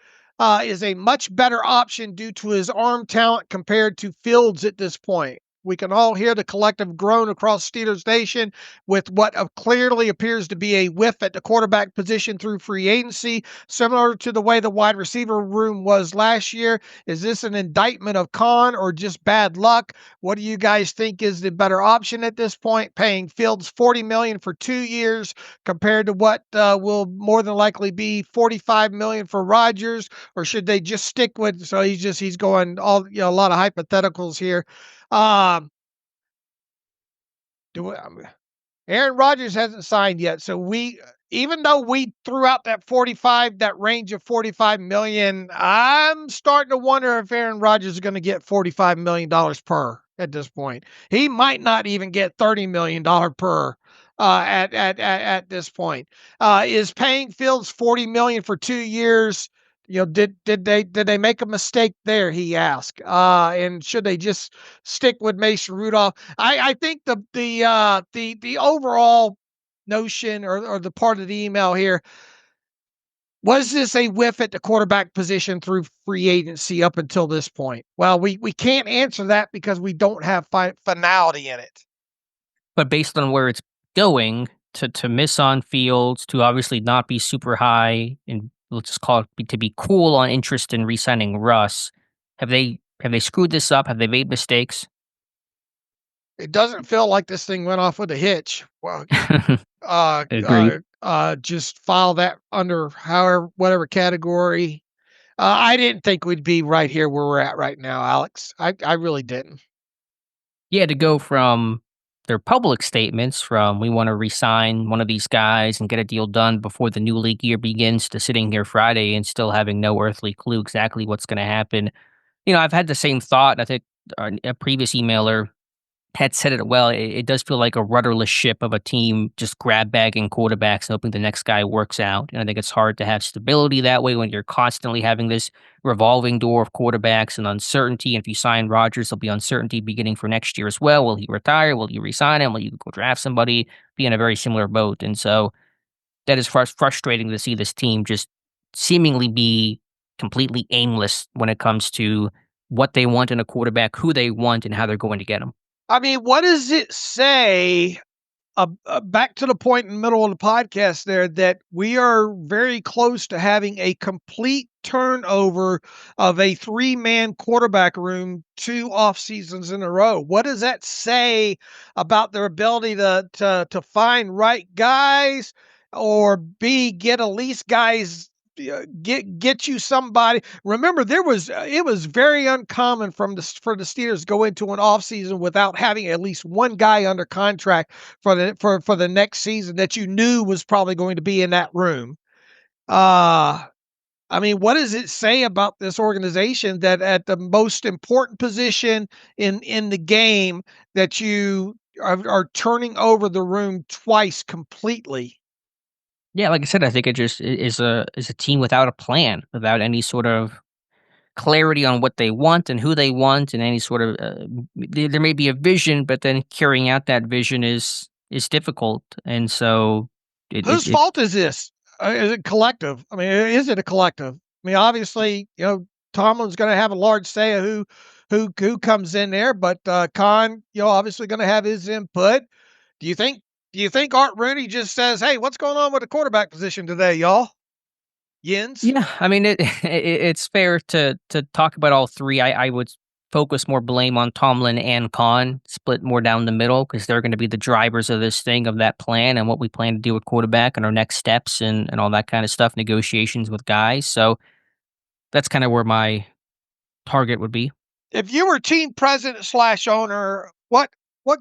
is a much better option due to his arm talent compared to Fields at this point? We can all hear the collective groan across Steelers Nation with what clearly appears to be a whiff at the quarterback position through free agency, similar to the way the wide receiver room was last year. Is this an indictment of Khan or just bad luck? What do you guys think is the better option at this point? Paying Fields $40 million for 2 years compared to what will more than likely be $45 million for Rodgers, or should they just stick with? So he's going all a lot of hypotheticals here. Um, Aaron Rodgers hasn't signed yet, so even though we threw out that range of 45 million, I'm starting to wonder if Aaron Rodgers is going to get $45 million per at this point. He might not even get $30 million per at this point. Is paying Fields $40 million for 2 years? Did they make a mistake there? He asked. And should they just stick with Mason Rudolph? I think the overall notion or the part of the email here, was this a whiff at the quarterback position through free agency up until this point? Well, we can't answer that because we don't have finality in it. But based on where it's going, to miss on Fields, to obviously not be super high, and let's just call it to be cool on interest in re-signing Russ, have they screwed this up? Have they made mistakes? It doesn't feel like this thing went off with a hitch. Well, Agreed. just file that under whatever category. I didn't think we'd be right here where we're at right now, Alex. I really didn't. Yeah, to go from their public statements from we want to resign one of these guys and get a deal done before the new league year begins to sitting here Friday and still having no earthly clue exactly what's going to happen. I've had the same thought. I think a previous emailer had said it well. It does feel like a rudderless ship of a team just grab bagging quarterbacks and hoping the next guy works out. And I think it's hard to have stability that way when you're constantly having this revolving door of quarterbacks and uncertainty. And if you sign Rodgers, there'll be uncertainty beginning for next year as well. Will he retire? Will you resign him? Will you go draft somebody? Be in a very similar boat. And so that is frustrating to see this team just seemingly be completely aimless when it comes to what they want in a quarterback, who they want, and how they're going to get them. I mean, what does it say? Back to the point in the middle of the podcast there that we are very close to having a complete turnover of a three-man quarterback room 2 off seasons in a row. What does that say about their ability to find right guys, or B, get at least guys, get you somebody? Remember, it was very uncommon for the Steelers to go into an offseason without having at least one guy under contract for the next season that you knew was probably going to be in that room. I mean, what does it say about this organization that at the most important position in the game that you are turning over the room twice completely? Yeah, like I said, I think it just is a team without a plan, without any sort of clarity on what they want and who they want, and any sort of there may be a vision, but then carrying out that vision is difficult, and so Whose it fault is this? Is it collective? I mean, is it a collective? I mean, obviously, Tomlin's going to have a large say of who comes in there, but Khan, obviously going to have his input. Do you think Art Rooney just says, "Hey, what's going on with the quarterback position today, y'all?" Yins. Yeah, I mean it's fair to talk about all three. I would focus more blame on Tomlin and Khan, split more down the middle because they're going to be the drivers of this thing, of that plan and what we plan to do with quarterback and our next steps and all that kind of stuff, negotiations with guys. So that's kind of where my target would be. If you were team president / owner, what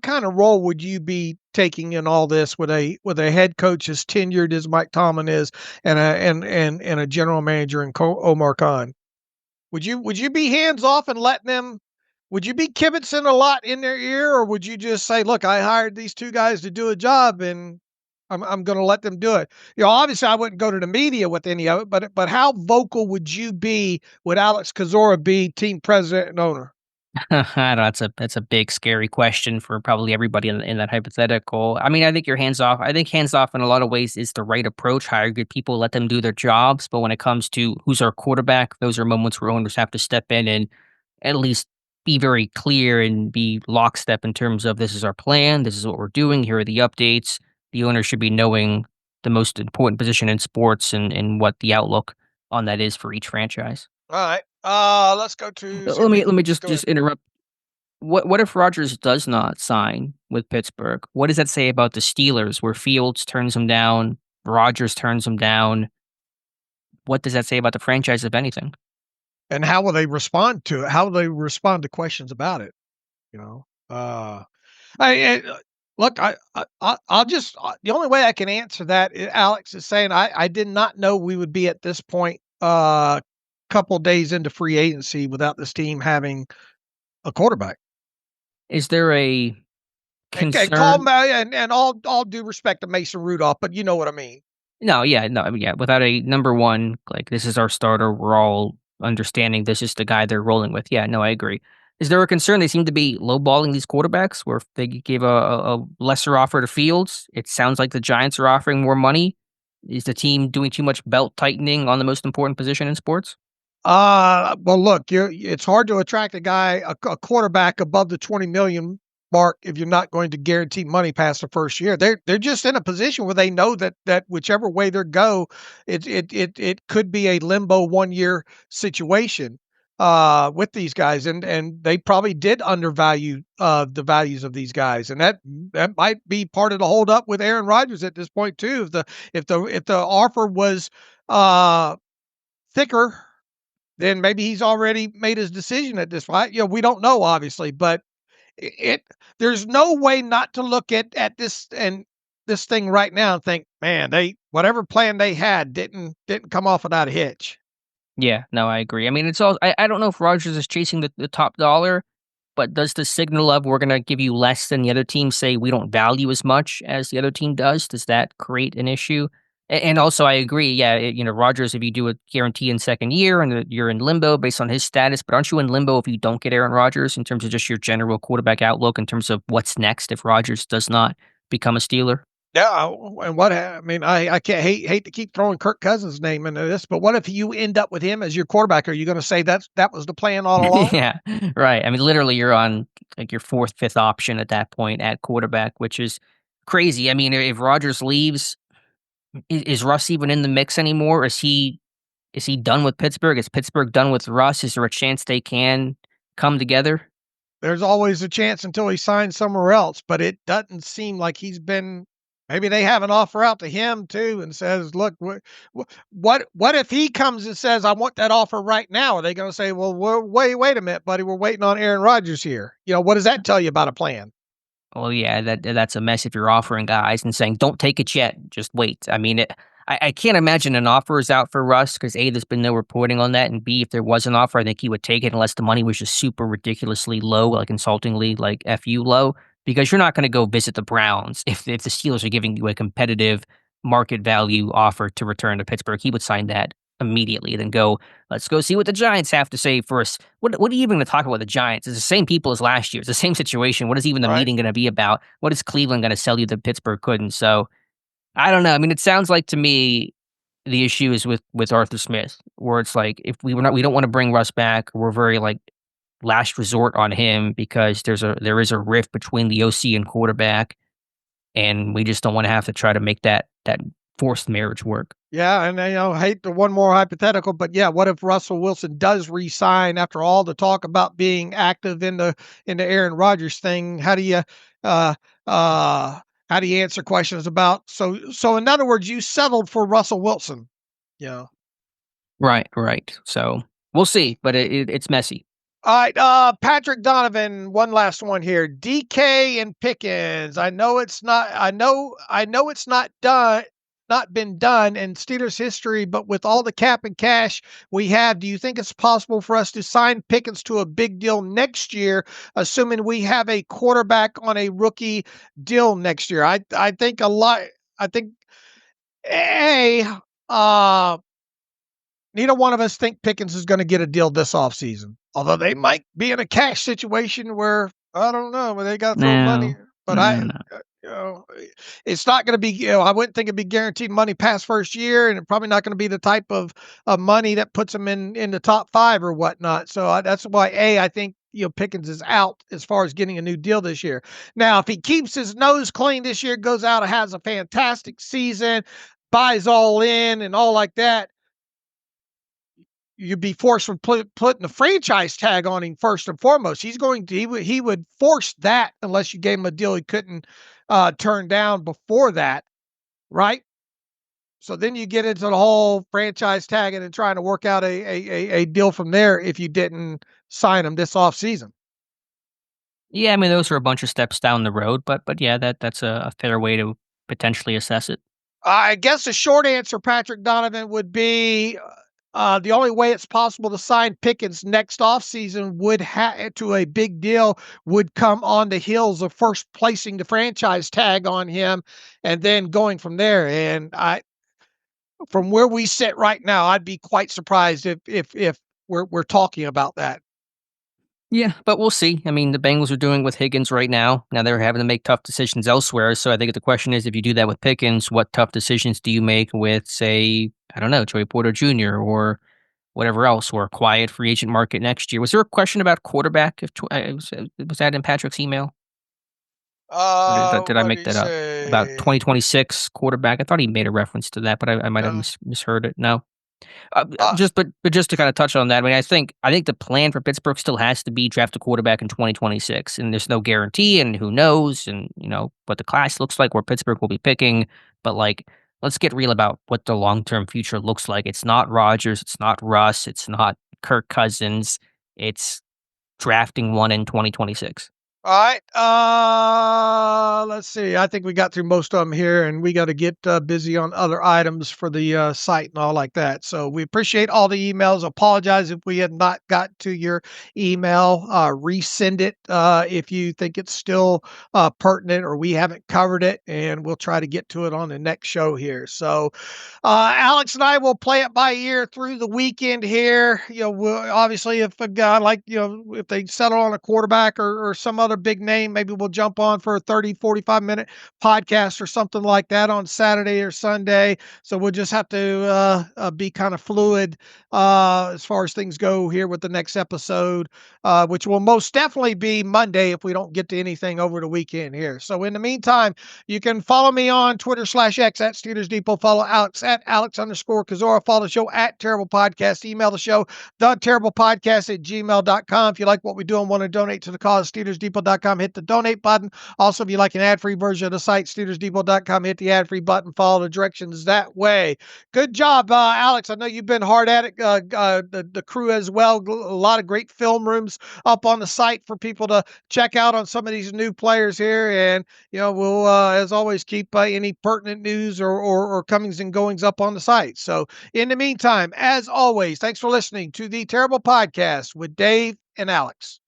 kind of role would you be taking in all this with a head coach as tenured as Mike Tomlin is, and a general manager in Omar Khan? Would you be hands off and letting them? Would you be kibitzing a lot in their ear, or would you just say, "Look, I hired these two guys to do a job, and I'm going to let them do it"? Obviously, I wouldn't go to the media with any of it, but how vocal would you be? Would Alex Kozora be team president and owner? I know that's a big scary question for probably everybody in that hypothetical. I mean, I think you're hands off. I think hands off in a lot of ways is the right approach. Hire good people, let them do their jobs. But when it comes to who's our quarterback, those are moments where owners have to step in and at least be very clear and be lockstep in terms of this is our plan, this is what we're doing, here are the updates. The owner should be knowing the most important position in sports and what the outlook on that is for each franchise. All right. Let's go to see Let if me we let me just go ahead. just interrupt. What if Rodgers does not sign with Pittsburgh? What does that say about the Steelers where Fields turns him down, Rodgers turns him down? What does that say about the franchise, if anything? And how will they respond to it? How will they respond to questions about it? You know, look, I'll just the only way I can answer that, Alex, is saying I did not know we would be at this point, couple days into free agency without this team having a quarterback. Is there a And call concern? me, and all due respect to Mason Rudolph, but you know what I mean. No, yeah, no, I mean, yeah, without a number one, like this is our starter, we're all understanding this is the guy they're rolling with. Yeah, no, I agree. Is there a concern they seem to be lowballing these quarterbacks where if they gave a lesser offer to Fields, it sounds like the Giants are offering more money? Is the team doing too much belt tightening on the most important position in sports? Well, look, it's hard to attract a quarterback above the 20 million mark if you're not going to guarantee money past the first year. They're just in a position where they know that whichever way they go, it could be a limbo 1 year situation with these guys, and they probably did undervalue the values of these guys, and that might be part of the holdup with Aaron Rodgers at this point too. If the offer was thicker, then maybe he's already made his decision at this point. We don't know, obviously, but it there's no way not to look at this thing right now and think, man, they whatever plan they had didn't come off without a hitch. Yeah, no, I agree. I mean, it's all I don't know if Rodgers is chasing the top dollar, but does the signal of we're gonna give you less than the other team say we don't value as much as the other team does that create an issue? And also, I agree. Yeah, Rodgers, if you do a guarantee in second year and you're in limbo based on his status, but aren't you in limbo if you don't get Aaron Rodgers in terms of just your general quarterback outlook in terms of what's next if Rodgers does not become a Steeler? Yeah, and I mean, I can't hate to keep throwing Kirk Cousins' name into this, but what if you end up with him as your quarterback? Are you going to say that was the plan all along? Yeah, right. I mean, literally, you're on like your fourth, fifth option at that point at quarterback, which is crazy. I mean, if Rodgers leaves, is Russ even in the mix anymore? Is he done with Pittsburgh? Is Pittsburgh done with Russ? Is there a chance they can come together? There's always a chance until he signs somewhere else, but it doesn't seem like he's been. Maybe they have an offer out to him too, and says, "Look, what if he comes and says I want that offer right now?" Are they going to say, "Well, wait a minute, buddy, we're waiting on Aaron Rodgers here"? What does that tell you about a plan? Well, yeah, that's a mess if you're offering guys and saying, "Don't take it yet, just wait." I mean, I can't imagine an offer is out for Russ because A, there's been no reporting on that, and B, if there was an offer, I think he would take it unless the money was just super ridiculously low, like insultingly, like FU low, because you're not going to go visit the Browns if the Steelers are giving you a competitive market value offer to return to Pittsburgh. He would sign that immediately, then go, let's go see what the Giants have to say first. What are you even going to talk about with the Giants? It's the same people as last year. It's the same situation. What is even the Right? meeting going to be about? What is Cleveland going to sell you that Pittsburgh couldn't? So I don't know. I mean, it sounds like to me the issue is with Arthur Smith, where it's like if we don't want to bring Russ back, we're very like last resort on him because there is a rift between the OC and quarterback, and we just don't want to have to try to make that forced marriage work. Yeah, and I hate the one more hypothetical, but yeah, what if Russell Wilson does resign after all the talk about being active in the Aaron Rodgers thing? Uh how do you answer questions about so in other words, you settled for Russell Wilson. Yeah. Right, right. So we'll see, but it's messy. All right, Patrick Donovan, one last one here. DK and Pickens. I know it's not been done in Steelers history, but with all the cap and cash we have, do you think it's possible for us to sign Pickens to a big deal next year, assuming we have a quarterback on a rookie deal next year? I think a lot. I think a neither one of us think Pickens is going to get a deal this offseason. Although they might be in a cash situation where I don't know, where they got to throw money. No, But no. it's not going to be. I wouldn't think it'd be guaranteed money past first year, and it's probably not going to be the type of money that puts them in the top five or whatnot. So that's why I think Pickens is out as far as getting a new deal this year. Now, if he keeps his nose clean this year, goes out and has a fantastic season, buys all in and all like that, you'd be forced from putting the franchise tag on him first and foremost. He would force that unless you gave him a deal he couldn't turn down before that, right? So then you get into the whole franchise tagging and trying to work out a deal from there if you didn't sign him this offseason. Yeah, I mean those are a bunch of steps down the road, but yeah, that's a fair way to potentially assess it. I guess the short answer, Patrick Donovan, would be the only way it's possible to sign Pickens next offseason would to a big deal would come on the heels of first placing the franchise tag on him and then going from there. And from where we sit right now, I'd be quite surprised if we're talking about that. Yeah, but we'll see. I mean, the Bengals are doing with Higgins right now. Now they're having to make tough decisions elsewhere. So I think the question is, if you do that with Pickens, what tough decisions do you make with, say, I don't know, Joey Porter Jr. or whatever else, or a quiet free agent market next year? Was there a question about quarterback? If was that in Patrick's email, or did I What make did he that up? About say? 2026 quarterback. I thought he made a reference to that, but I might have No. misheard it. No. Uh, Just to kind of touch on that, I mean, I think the plan for Pittsburgh still has to be draft a quarterback in 2026, and there's no guarantee, and who knows, and what the class looks like, where Pittsburgh will be picking. But like, let's get real about what the long term future looks like. It's not Rodgers, it's not Russ, it's not Kirk Cousins. It's drafting one in 2026. All right. Let's see. I think we got through most of them here, and we got to get busy on other items for the site and all like that. So we appreciate all the emails. Apologize if we had not got to your email. Resend it if you think it's still pertinent or we haven't covered it, and we'll try to get to it on the next show here. So Alex and I will play it by ear through the weekend here. Obviously, if a guy like, if they settle on a quarterback or some other big name, maybe we'll jump on for a 30, 45-minute podcast or something like that on Saturday or Sunday. So we'll just have to be kind of fluid as far as things go here with the next episode, which will most definitely be Monday if we don't get to anything over the weekend here. So in the meantime, you can follow me on Twitter/X at Steelers Depot. Follow Alex at Alex_Kozora. Follow the show at Terrible Podcast. Email the show, theterriblepodcast@gmail.com. If you like what we do and want to donate to the cause, SteelersDepot.com. Hit the donate button. Also, if you like an ad-free version of the site, SteelersDepot.com. Hit the ad-free button. Follow the directions that way. Good job, Alex. I know you've been hard at it. The crew as well. A lot of great film rooms up on the site for people to check out on some of these new players here. And we'll, as always, keep any pertinent news or comings and goings up on the site. So in the meantime, as always, thanks for listening to the Terrible Podcast with Dave and Alex.